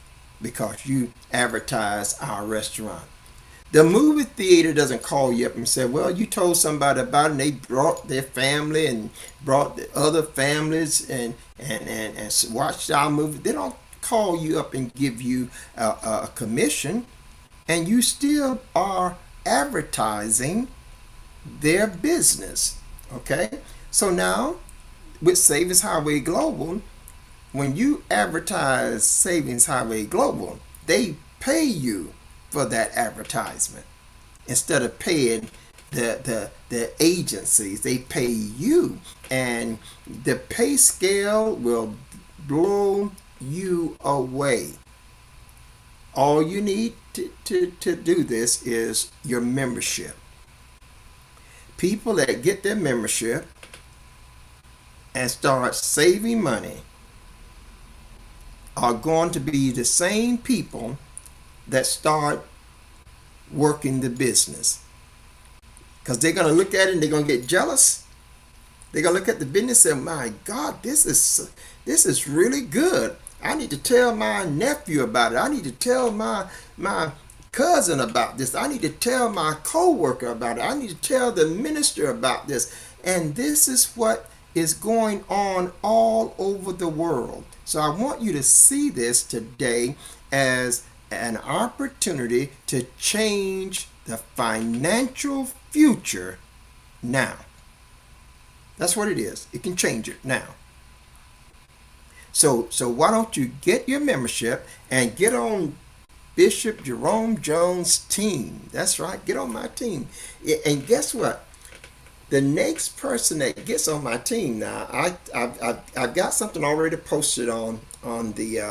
A: because you advertise our restaurant. The movie theater doesn't call you up and say, well, you told somebody about it and they brought their family and brought the other families and watched our movie. They don't call you up and give you a commission, and you still are advertising their business. Okay? So now, with Savings Highway Global, when you advertise Savings Highway Global, they pay you for that advertisement. Instead of paying the agencies, they pay you. And the pay scale will blow you away. All you need to do this is your membership. People that get their membership and start saving money are going to be the same people that start working the business, because they're going to look at it and they're going to get jealous. They're going to look at the business and say, my God, this is really good. I need to tell my nephew about it. I need to tell my cousin about this. I need to tell my co-worker about it. I need to tell the minister about this. And this is what is going on all over the world. So I want you to see this today as an opportunity to change the financial future now. That's what it is. It can change it now. So why don't you get your membership and get on Bishop Jerome Jones' team? That's right. Get on my team. And guess what? The next person that gets on my team now, I've got something already posted on the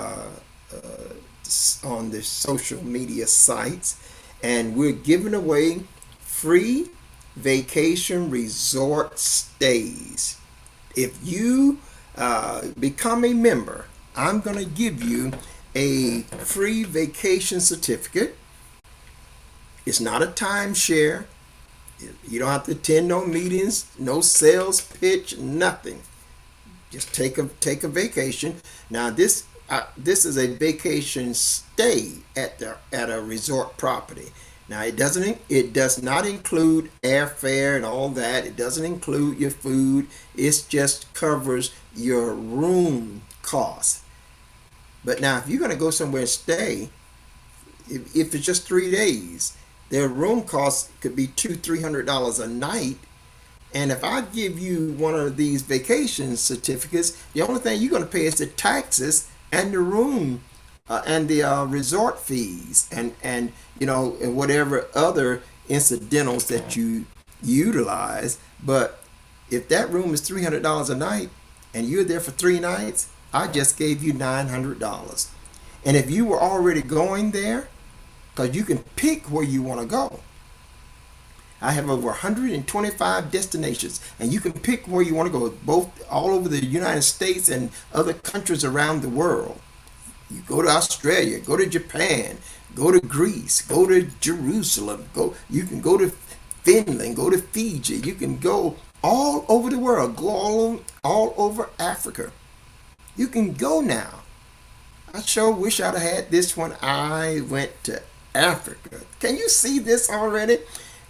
A: social media sites, and we're giving away free vacation resort stays. If you become a member, I'm going to give you a free vacation certificate. It's not a timeshare. You don't have to attend no meetings, no sales pitch, nothing. Just take a vacation. Now this is a vacation stay at a resort property. Now it does not include airfare and all that. It doesn't include your food. It just covers your room costs. But now if you're going to go somewhere and stay, if it's just 3 days, their room costs could be $200-300 a night. And if I give you one of these vacation certificates, the only thing you're going to pay is the taxes and the room and the resort fees and and whatever other incidentals that you utilize. But if that room is $300 a night and you're there for 3 nights, I just gave you $900. And if you were already going there, because you can pick where you want to go. I have over 125 destinations, and you can pick where you want to go, both all over the United States and other countries around the world. You go to Australia, go to Japan, go to Greece, go to Jerusalem, you can go to Finland, go to Fiji, you can go all over the world, go all over Africa. You can go now. I sure wish I'd have had this when I went to Africa. Can you see this already?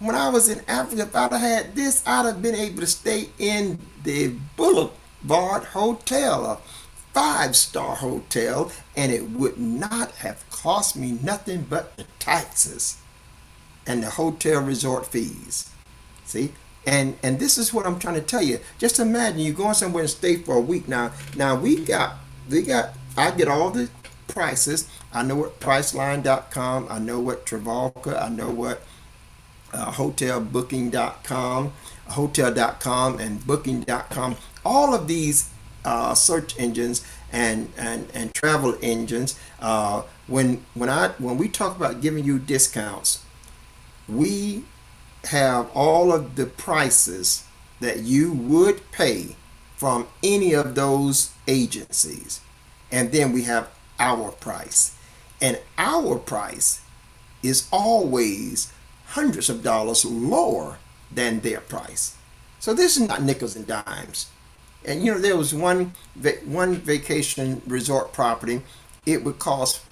A: When I was in Africa, if I'd have had this, I'd have been able to stay in the Boulevard Hotel, a 5-star hotel, and it would not have cost me nothing but the taxes and the hotel resort fees. See? And this is what I'm trying to tell you. Just imagine you're going somewhere and stay for a week. Now I get all the prices. I know what Priceline.com, I know what Travolta, I know what hotelbooking.com, hotel.com and booking.com. All of these search engines and travel engines, when we talk about giving you discounts, we have all of the prices that you would pay from any of those agencies. And then we have our price. And our price is always hundreds of dollars lower than their price. So this is not nickels and dimes. And there was one vacation resort property. It would cost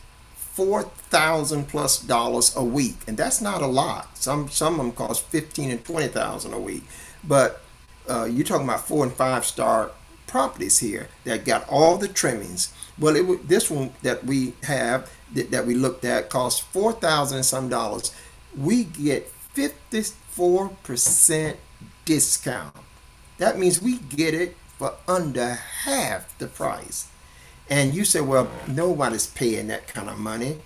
A: $4,000+ a week, and that's not a lot. Some of them cost $15,000 and $20,000 a week. But you're talking about 4 and 5-star properties here that got all the trimmings. Well, this one that we have that we looked at cost $4,000 and some dollars. We get 54% discount. That means we get it for under half the price. And you say, well, nobody's paying that kind of money.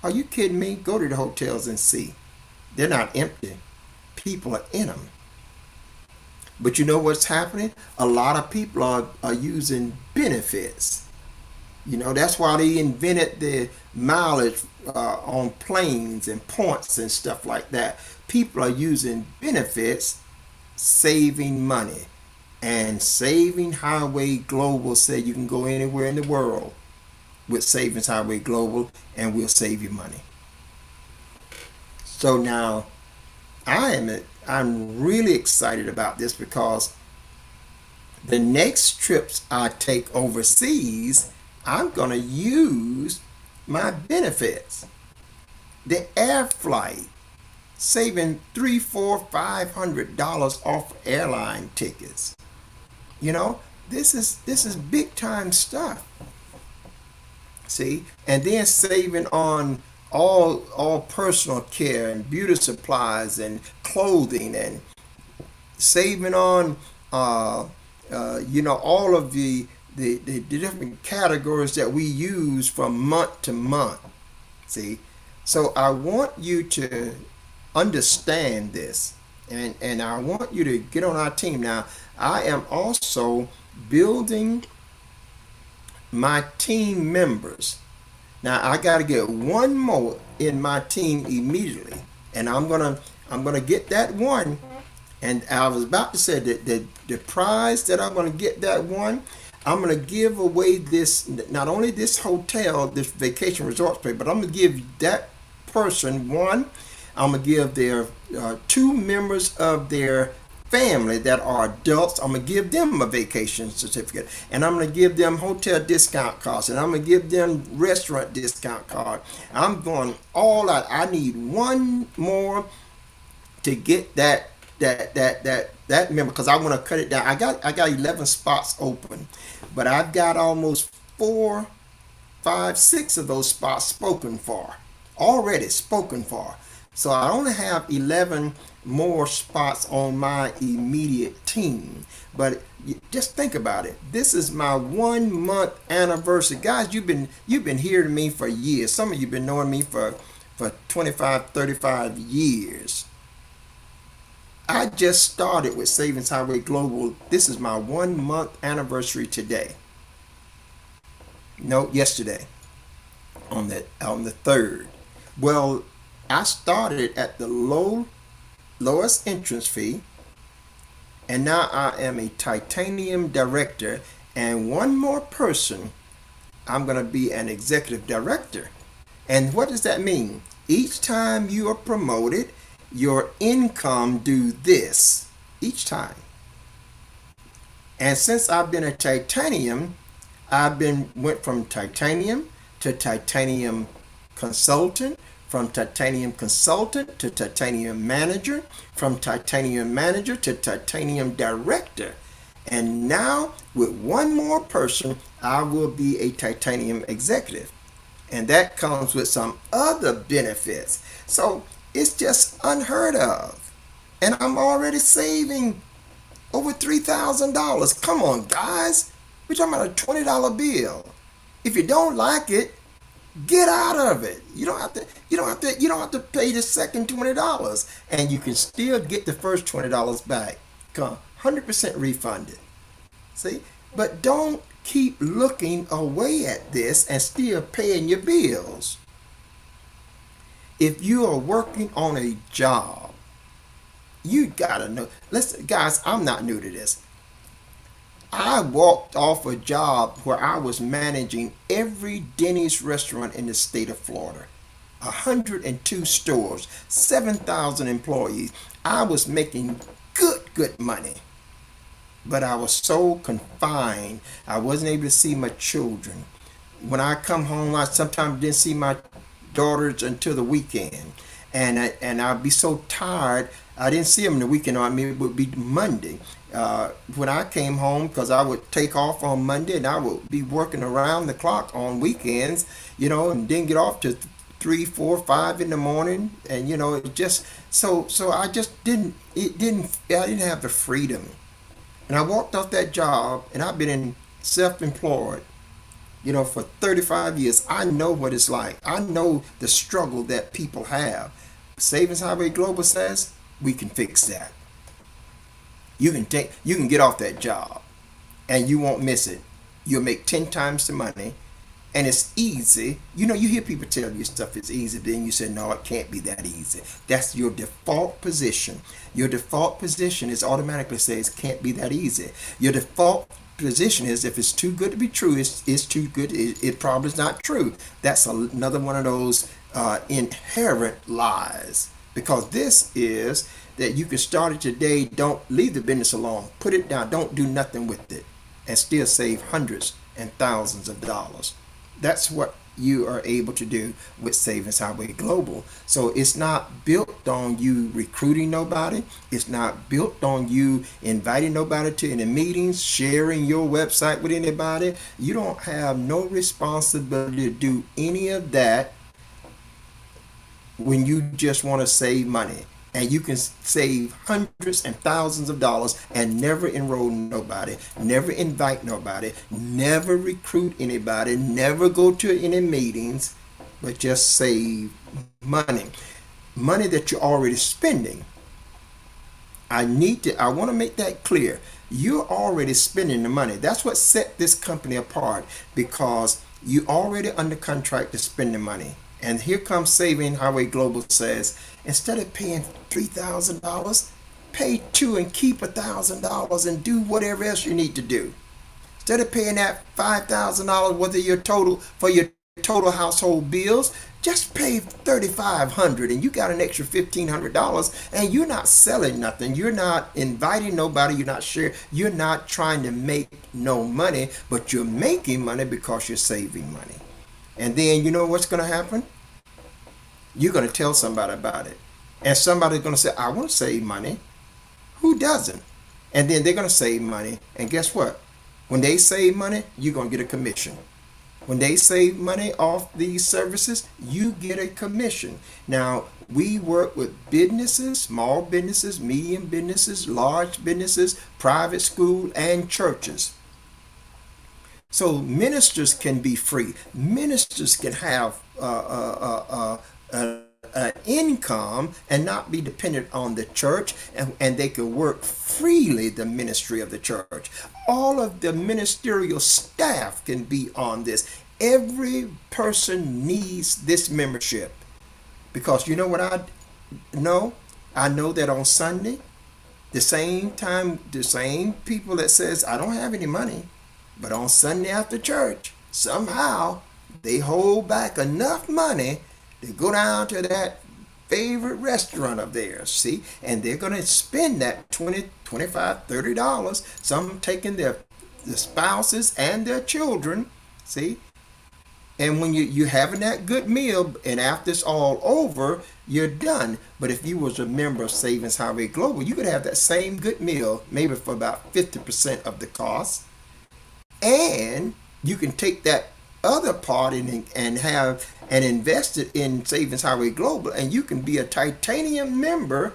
A: Are you kidding me? Go to the hotels and see. They're not empty. People are in them. But you know what's happening? A lot of people are using benefits. That's why they invented the mileage on planes and points and stuff like that. People are using benefits, saving money. And Saving Highway Global said you can go anywhere in the world with Savings Highway Global and we'll save you money. So now I'm really excited about this because the next trips I take overseas, I'm going to use my benefits. The air flight, saving $300, $400, $500 off airline tickets. This is big time stuff. See, and then saving on all personal care and beauty supplies and clothing, and saving on all of the different categories that we use from month to month. See, so I want you to understand this, and I want you to get on our team. Now, I am also building my team members. Now I got to get one more in my team immediately, and I'm gonna get that one. And I was about to say that the prize that I'm gonna get that one, I'm gonna give away this, not only this hotel, this vacation resort stay, but I'm gonna give that person one. I'm gonna give their 2 members of their family that are adults. I'm gonna give them a vacation certificate, and I'm gonna give them hotel discount cards, and I'm gonna give them restaurant discount card. I'm going all out. I need one more to get that member, because I want to cut it down. I got 11 spots open, but I've got almost 4, 5, 6 of those spots already spoken for. So I only have 11 more spots on my immediate team. But just think about it. This is my 1 month anniversary. Guys, you've been hearing me for years. Some of you have been knowing me for 25, 35 years. I just started with Savings Highway Global. This is my 1 month anniversary today. No, yesterday on the 3rd. Well, I started at the lowest entrance fee, and now I am a titanium director, and one more person, I'm going to be an executive director. And what does that mean? Each time you are promoted, your income do this each time. And since I've been a titanium, went from titanium to titanium consultant, from titanium consultant to titanium manager, from titanium manager to titanium director. And now, with one more person, I will be a titanium executive. And that comes with some other benefits. So it's just unheard of. And I'm already saving over $3,000. Come on, guys. We're talking about a $20 bill. If you don't like it, get out of it. You don't have to pay the second $20, and you can still get the first $20 back. Come 100% refunded. See? But don't keep looking away at this and still paying your bills. If you are working on a job, you gotta know. Listen, guys, I'm not new to this. I walked off a job where I was managing every Denny's restaurant in the state of Florida. 102 stores, 7,000 employees. I was making good money. But I was so confined. I wasn't able to see my children. When I come home, I sometimes didn't see my daughters until the weekend. And I'd be so tired, I didn't see them the weekend. I mean, it would be Monday. When I came home, because I would take off on Monday and I would be working around the clock on weekends, and didn't get off to 3, 4, 5 in the morning, and it just so I just I didn't have the freedom. And I walked off that job, and I've been in self-employed, for 35 years. I know what it's like. I know the struggle that people have. Savings Highway Global says we can fix that. You can get off that job, and you won't miss it. You'll make 10 times the money, and it's easy. You hear people tell you stuff is easy, then you say, no, it can't be that easy. That's your default position. Your default position is automatically says can't be that easy. Your default position is if it's too good to be true, it's too good. It probably is not true. That's another one of those inherent lies. Because this is that you can start it today. Don't leave the business alone. Put it down. Don't do nothing with it, and still save hundreds and thousands of dollars. That's what you are able to do with Savings Highway Global. So it's not built on you recruiting nobody. It's not built on you inviting nobody to any meetings, sharing your website with anybody. You don't have no responsibility to do any of that when you just want to save money. And you can save hundreds and thousands of dollars and never enroll nobody, never invite nobody, never recruit anybody, never go to any meetings, but just save money. Money that you're already spending. I want to make that clear. You're already spending the money. That's what set this company apart, because you already under contract to spend the money. And here comes Saving Highway Global says, instead of paying $3,000, pay $2,000 and keep $1,000 and do whatever else you need to do. Instead of paying that $5,000, whether your total household bills, just pay $3,500 and you got an extra $1,500, and you're not selling nothing. You're not inviting nobody. You're not sharing. You're not trying to make no money, but you're making money because you're saving money. And then you know what's going to happen? You're going to tell somebody about it. And somebody's going to say, I want to save money. Who doesn't? And then they're going to save money. And guess what? When they save money, you're going to get a commission. When they save money off these services, you get a commission. Now, We work with businesses, small businesses, medium businesses, large businesses, private school, and churches. So ministers can be free. Ministers can have an income and not be dependent on the church, and they can work freely the ministry of the church. All of the ministerial staff can be on this. Every person needs this membership because you know what I know? I know that on Sunday, the same people that says I don't have any money, but on Sunday after church, somehow they hold back enough money to go down to that favorite restaurant of theirs, see? And they're going to spend that 20, 25, $30. Some taking the spouses and their children, see? And when you're having that good meal, and after it's all over, you're done. But if you was a member of Savings Highway Global, you could have that same good meal, maybe for about 50% of the cost. And you can take that other part and have and invest it in Savings Highway Global, and you can be a titanium member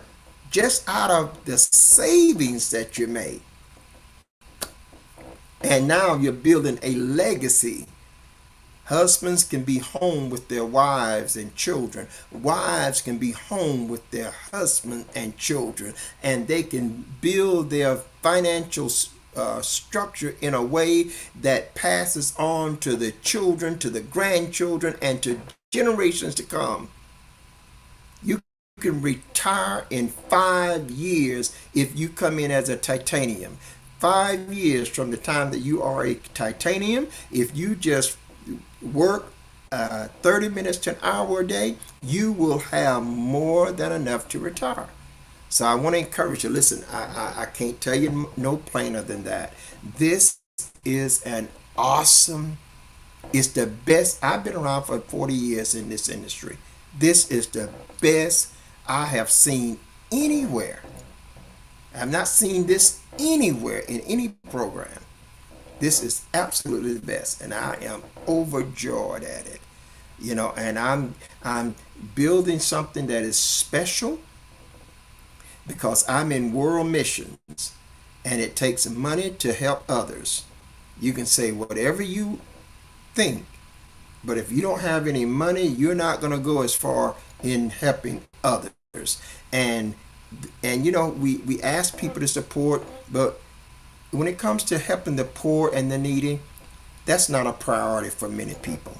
A: just out of the savings that you made. And now you're building a legacy. Husbands can be home with their wives and children. Wives can be home with their husband and children, and they can build their financial structure in a way that passes on to the children, to the grandchildren, and to generations to come. You can retire in 5 years if you come in as a titanium. 5 years from the time that you are a titanium, if you just work 30 minutes to an hour a day, you will have more than enough to retire. So I want to encourage you. Listen, I can't tell you no plainer than that. This is an awesome, it's the best. I've been around for 40 years in this industry. This is the best I have seen anywhere. I've not seen this anywhere in any program. This is absolutely the best, and I am overjoyed at it. And I'm building something that is special because I'm in world missions, and it takes money to help others. You can say whatever you think, but if you don't have any money, you're not going to go as far in helping others. And we ask people to support, but when it comes to helping the poor and the needy, that's not a priority for many people.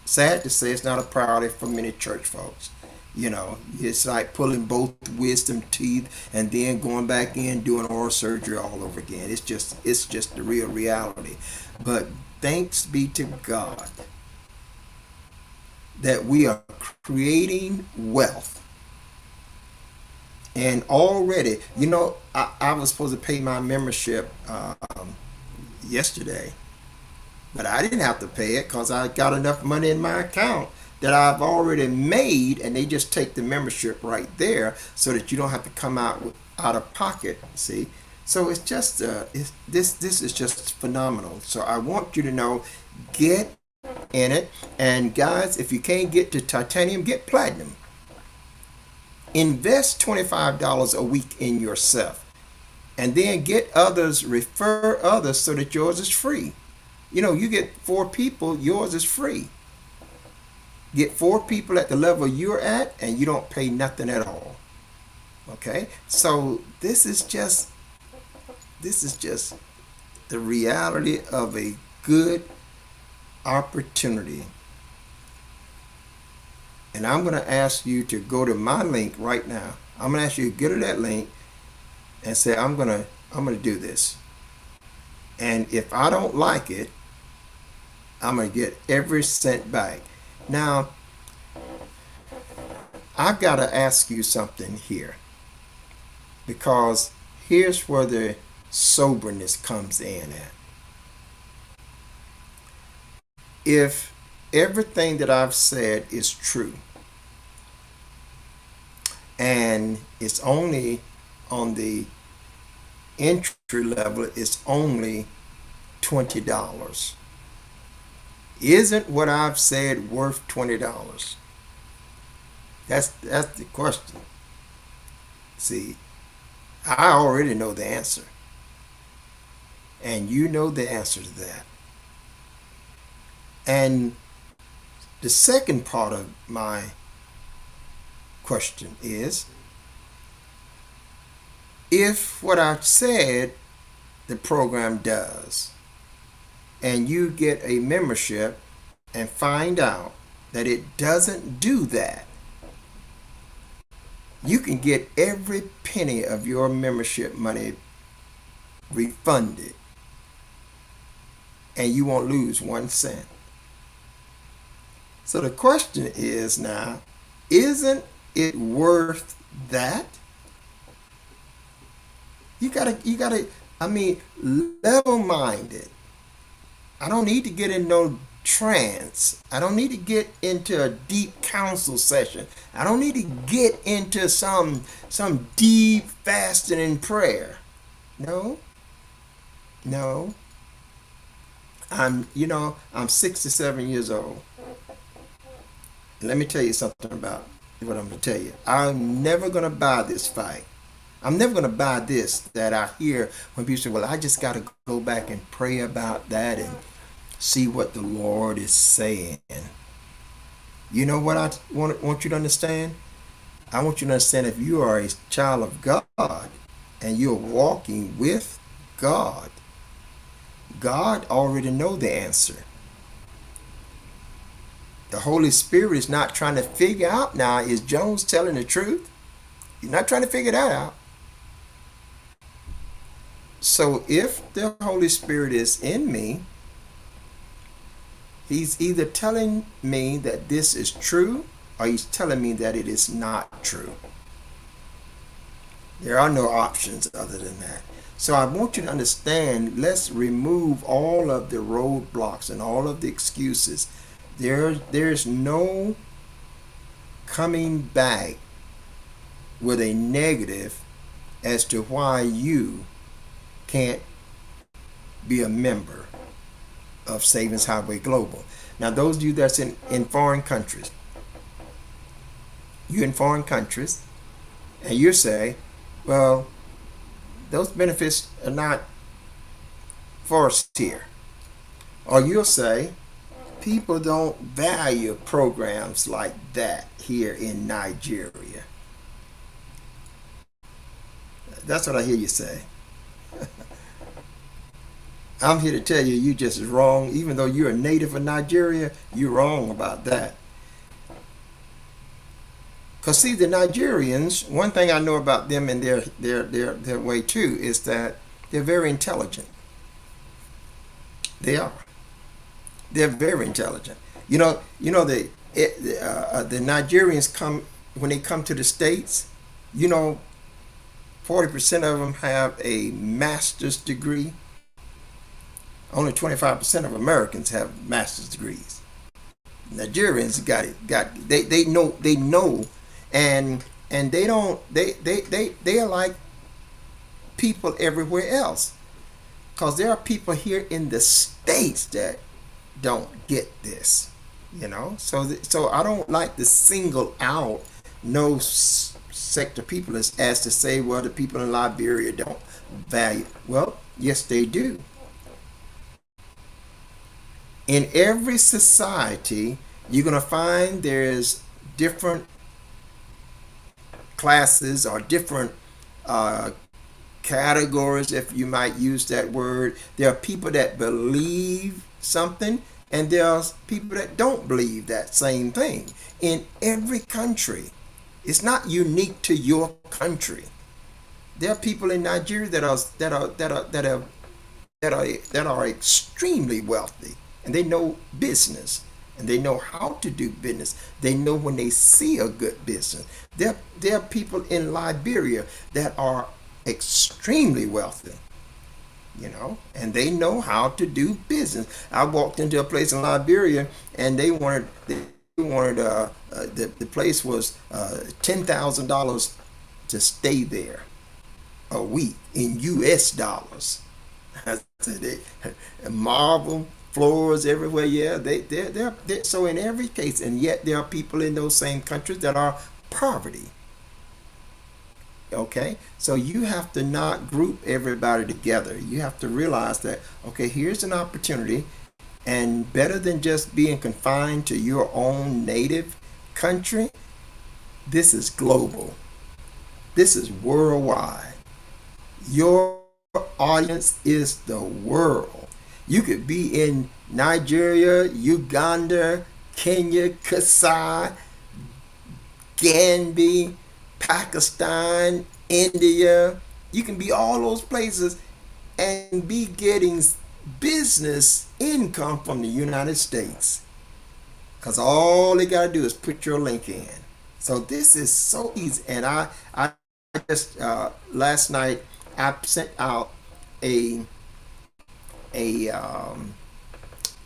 A: Sad to say, it's not a priority for many church folks. It's like pulling both wisdom teeth and then going back in doing oral surgery all over again. It's just the real reality. But thanks be to God that we are creating wealth. And already, I was supposed to pay my membership yesterday, but I didn't have to pay it because I got enough money in my account that I've already made, and they just take the membership right there so that you don't have to come out of pocket. See, so it's just this is just phenomenal. So I want you to know, get in it, and guys, if you can't get to titanium, get platinum. Invest $25 a week in yourself, and then get others, refer others so that yours is free. You get 4 people, yours is free. Get 4 people at the level you're at, and you don't pay nothing at all. Okay? So this is just the reality of a good opportunity. And I'm going to ask you to go to my link right now. I'm going to ask you to go to that link and say, I'm going to do this. And if I don't like it, I'm going to get every cent back. Now, I've got to ask you something here, because here's where the soberness comes in at. If everything that I've said is true, and it's only on the entry level, it's only $20. Isn't what I've said worth $20? That's the question. See, I already know the answer, and you know the answer to that. And the second part of my question is, if what I said the program does, and you get a membership and find out that it doesn't do that, you can get every penny of your membership money refunded and you won't lose 1 cent. So the question is now, isn't it worth that? You gotta, I mean, level minded. I don't need to get in no trance. I don't need to get into a deep council session. I don't need to get into some deep fasting and prayer. No, no. I'm 67 years old. Let me tell you something about what I'm going to tell you. I'm never going to buy this fight. I'm never going to buy this that I hear when people say, well, I just got to go back and pray about that and see what the Lord is saying. You know what I want you to understand? I want you to understand, if you are a child of God and you're walking with God, God already know the answer. The Holy Spirit is not trying to figure out now, is Jones telling the truth? He's not trying to figure that out. So if the Holy Spirit is in me, he's either telling me that this is true or he's telling me that it is not true. There are no options other than that. So I want you to understand, let's remove all of the roadblocks and all of the excuses. There's no coming back with a negative as to why you can't be a member of Savings Highway Global. Now, those of you that's in foreign countries, you're in foreign countries, and you say, well, those benefits are not for us here. Or you'll say, people don't value programs like that here in Nigeria. That's what I hear you say. I'm here to tell you, you just wrong. Even though you're a native of Nigeria, you're wrong about that. Because see, the Nigerians, one thing I know about them and their way too is that they're very intelligent. They are. They're very intelligent. The Nigerians come when they come to the States. 40% of them have a master's degree. Only 25% of Americans have master's degrees. Nigerians they know, and they don't they are like people everywhere else, because there are people here in the States that don't get this, so I don't like to single out no sector people as to say, well, the people in Liberia don't value. Well, yes, they do. In every society, you're going to find there's different classes or different categories, if you might use that word. There are people that believe something, and there are people that don't believe that same thing. In every country, it's not unique to your country. There are people in Nigeria that are extremely wealthy, and they know business, and they know how to do business. They know when they see a good business. There are people in Liberia that are extremely wealthy, and they know how to do business. I walked into a place in Liberia, and the place was $10,000 to stay there a week in U.S. dollars. I said, marble floors everywhere. Yeah, they're so in every case, and yet there are people in those same countries that are poverty. Okay, so you have to not group everybody together. You have to realize that, okay, here's an opportunity, and better than just being confined to your own native country, this is global. This is worldwide. Your audience is the world. You could be in Nigeria, Uganda, Kenya, Kasai, Gambia, Pakistan, India. You can be all those places and be getting business income from the United States. Because all they got to do is put your link in. So this is so easy. And I just, last night, I sent out a, a,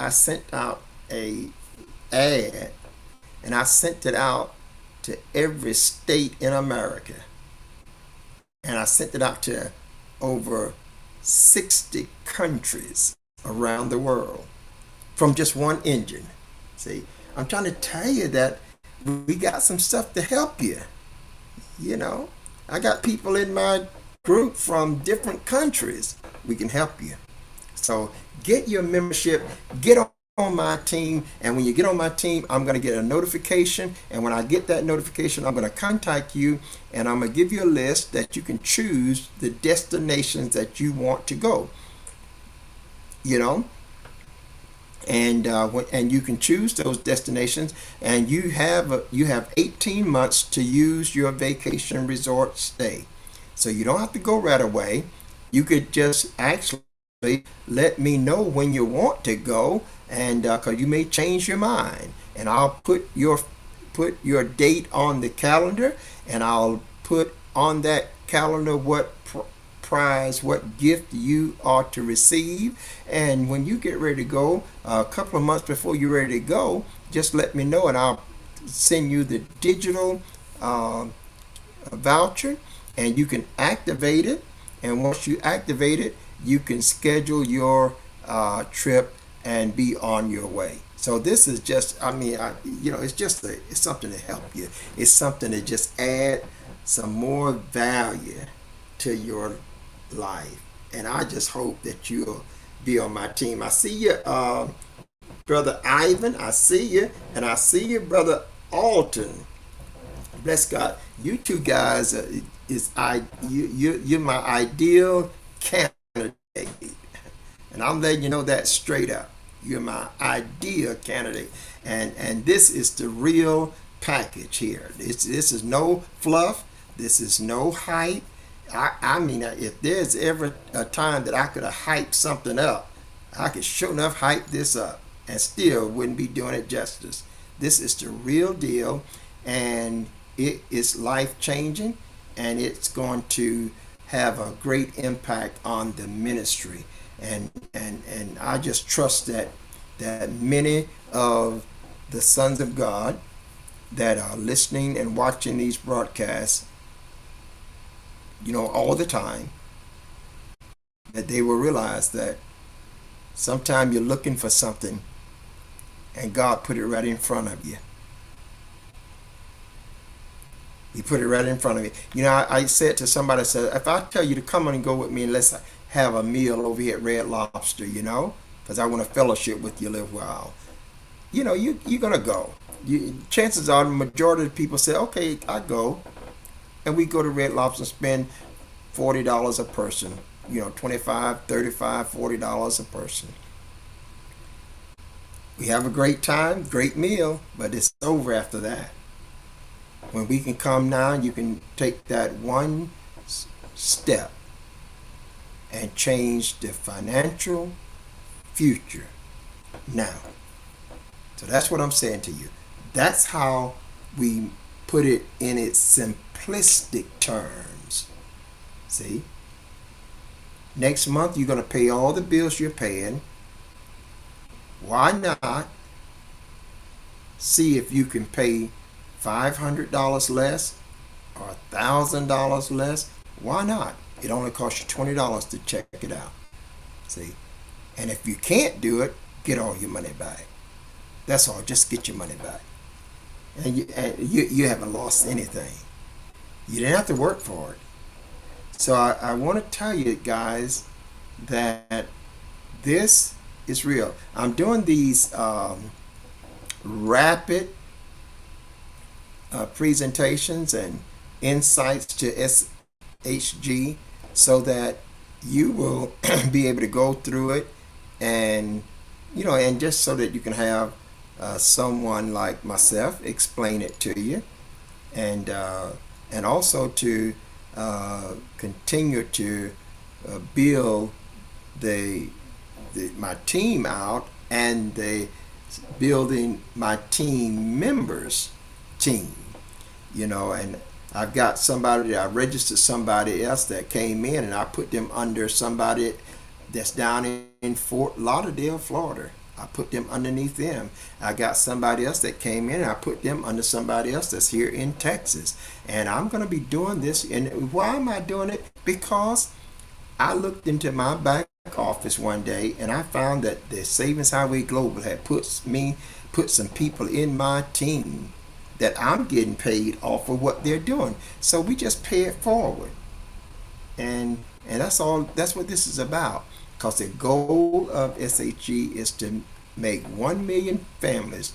A: I sent out a ad, and I sent it out to every state in America. And I sent it out to over 60 countries around the world from just one engine. See, I'm trying to tell you that we got some stuff to help you. You know, I got people in my group from different countries. We can help you. So get your membership, get on my team, and when you get on my team, I'm going to get a notification, and when I get that notification, I'm going to contact you, and I'm going to give you a list that you can choose the destinations that you want to go. You know, and you can choose those destinations, and you have 18 months to use your vacation resort stay. So you don't have to go right away. You could just actually let me know when you want to go, and because you may change your mind, and I'll put your date on the calendar, and I'll put on that calendar what prize, what gift you are to receive. And when you get ready to go, a couple of months before you're ready to go, just let me know, and I'll send you the digital voucher, and you can activate it. And once you activate it, you can schedule your trip and be on your way. So this is just, it's something to help you. It's something to just add some more value to your life. And I just hope that you'll be on my team. I see you, Brother Ivan. I see you. And I see you, Brother Alton. Bless God. You two guys, you're my ideal candidate. And I'm letting you know that straight up. You're my ideal candidate. And this is the real package here. This is no fluff. This is no hype. I mean, if there's ever a time that I could have hyped something up, I could sure enough hype this up and still wouldn't be doing it justice. This is the real deal, and it is life changing, and it's going to have a great impact on the ministry. And I just trust that many of the sons of God that are listening and watching these broadcasts, all the time, that they will realize that sometime you're looking for something and God put it right in front of you. He put it right in front of you. I said to somebody, I said, if I tell you to come on and go with me and let's have a meal over here at Red Lobster, because I want to fellowship with you a little while, you're going to go. Chances are the majority of the people say, okay, I go. And we go to Red Lobster and spend $40 a person, $25, $35, $40 a person. We have a great time, great meal, but it's over after that. When we can come now, you can take that one step and change the financial future now. So that's what I'm saying to you. That's how we put it in its simplistic terms. See? Next month, you're going to pay all the bills you're paying. Why not see if you can pay $500 less or $1,000 less? Why not? It only costs you $20 to check it out. See? And if you can't do it, get all your money back. That's all. Just get your money back. and you haven't lost anything. You didn't have to work for it. So I want to tell you guys that this is real. I'm doing these rapid presentations and insights to SHG so that you will be able to go through it, and and just so that you can have someone like myself explain it to you, and also to continue to build my team out, and the building my team members team, and I've got somebody, I registered somebody else that came in, and I put them under somebody that's down in Fort Lauderdale, Florida. I put them underneath them. I got somebody else that came in, and I put them under somebody else that's here in Texas. And I'm going to be doing this. And why am I doing it? Because I looked into my back office one day, and I found that the Savings Highway Global had put some people in my team that I'm getting paid off of what they're doing. So we just pay it forward. And that's all. That's what this is about. Because the goal of SHG is to make 1 million families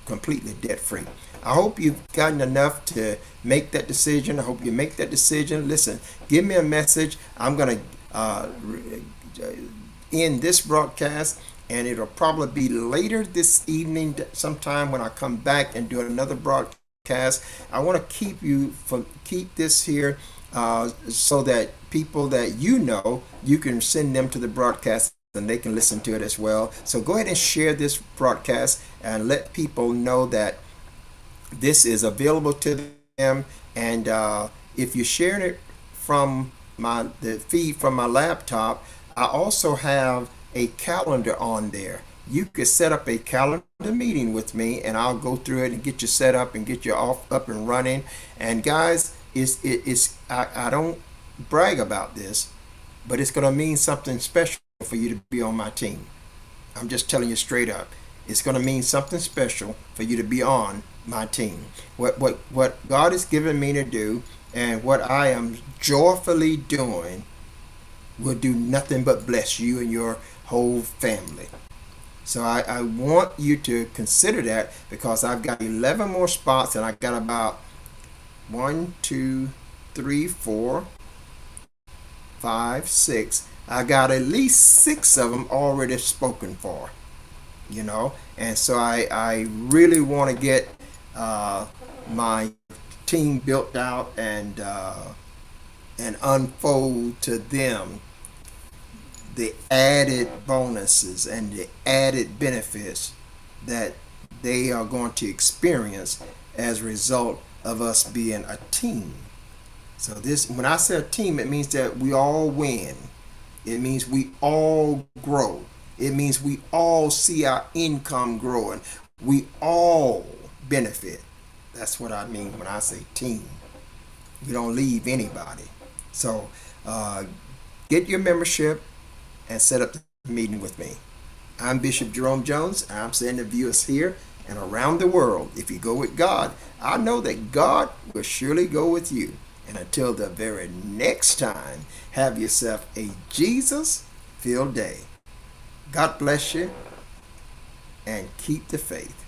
A: completely debt free. I hope you've gotten enough to make that decision. I hope you make that decision. Listen, give me a message. I'm going to end this broadcast, and it'll probably be later this evening sometime when I come back and do another broadcast. I want to keep this here so that people that you can send them to the broadcast and they can listen to it as well. So go ahead and share this broadcast and let people know that this is available to them. And if you're sharing it from the feed from my laptop, I also have a calendar on there. You could set up a calendar meeting with me, and I'll go through it and get you set up and get you up and running. And guys, I don't brag about this, but it's going to mean something special for you to be on my team. I'm just telling you straight up. It's going to mean something special for you to be on my team. What God has given me to do, and what I am joyfully doing, will do nothing but bless you and your whole family. So I want you to consider that, because I've got 11 more spots, and I got about 1, 2, 3, 4, 5, 6. I got at least 6 of them already spoken for, and so I really want to get my team built out and unfold to them the added bonuses and the added benefits that they are going to experience as a result of us being a team. So when I say a team, it means that we all win. It means we all grow. It means we all see our income growing. We all benefit. That's what I mean when I say team. We don't leave anybody. So get your membership and set up the meeting with me. I'm Bishop Jerome Jones. I'm sending the viewers here and around the world. If you go with God, I know that God will surely go with you. And until the very next time, have yourself a Jesus-filled day. God bless you, and keep the faith.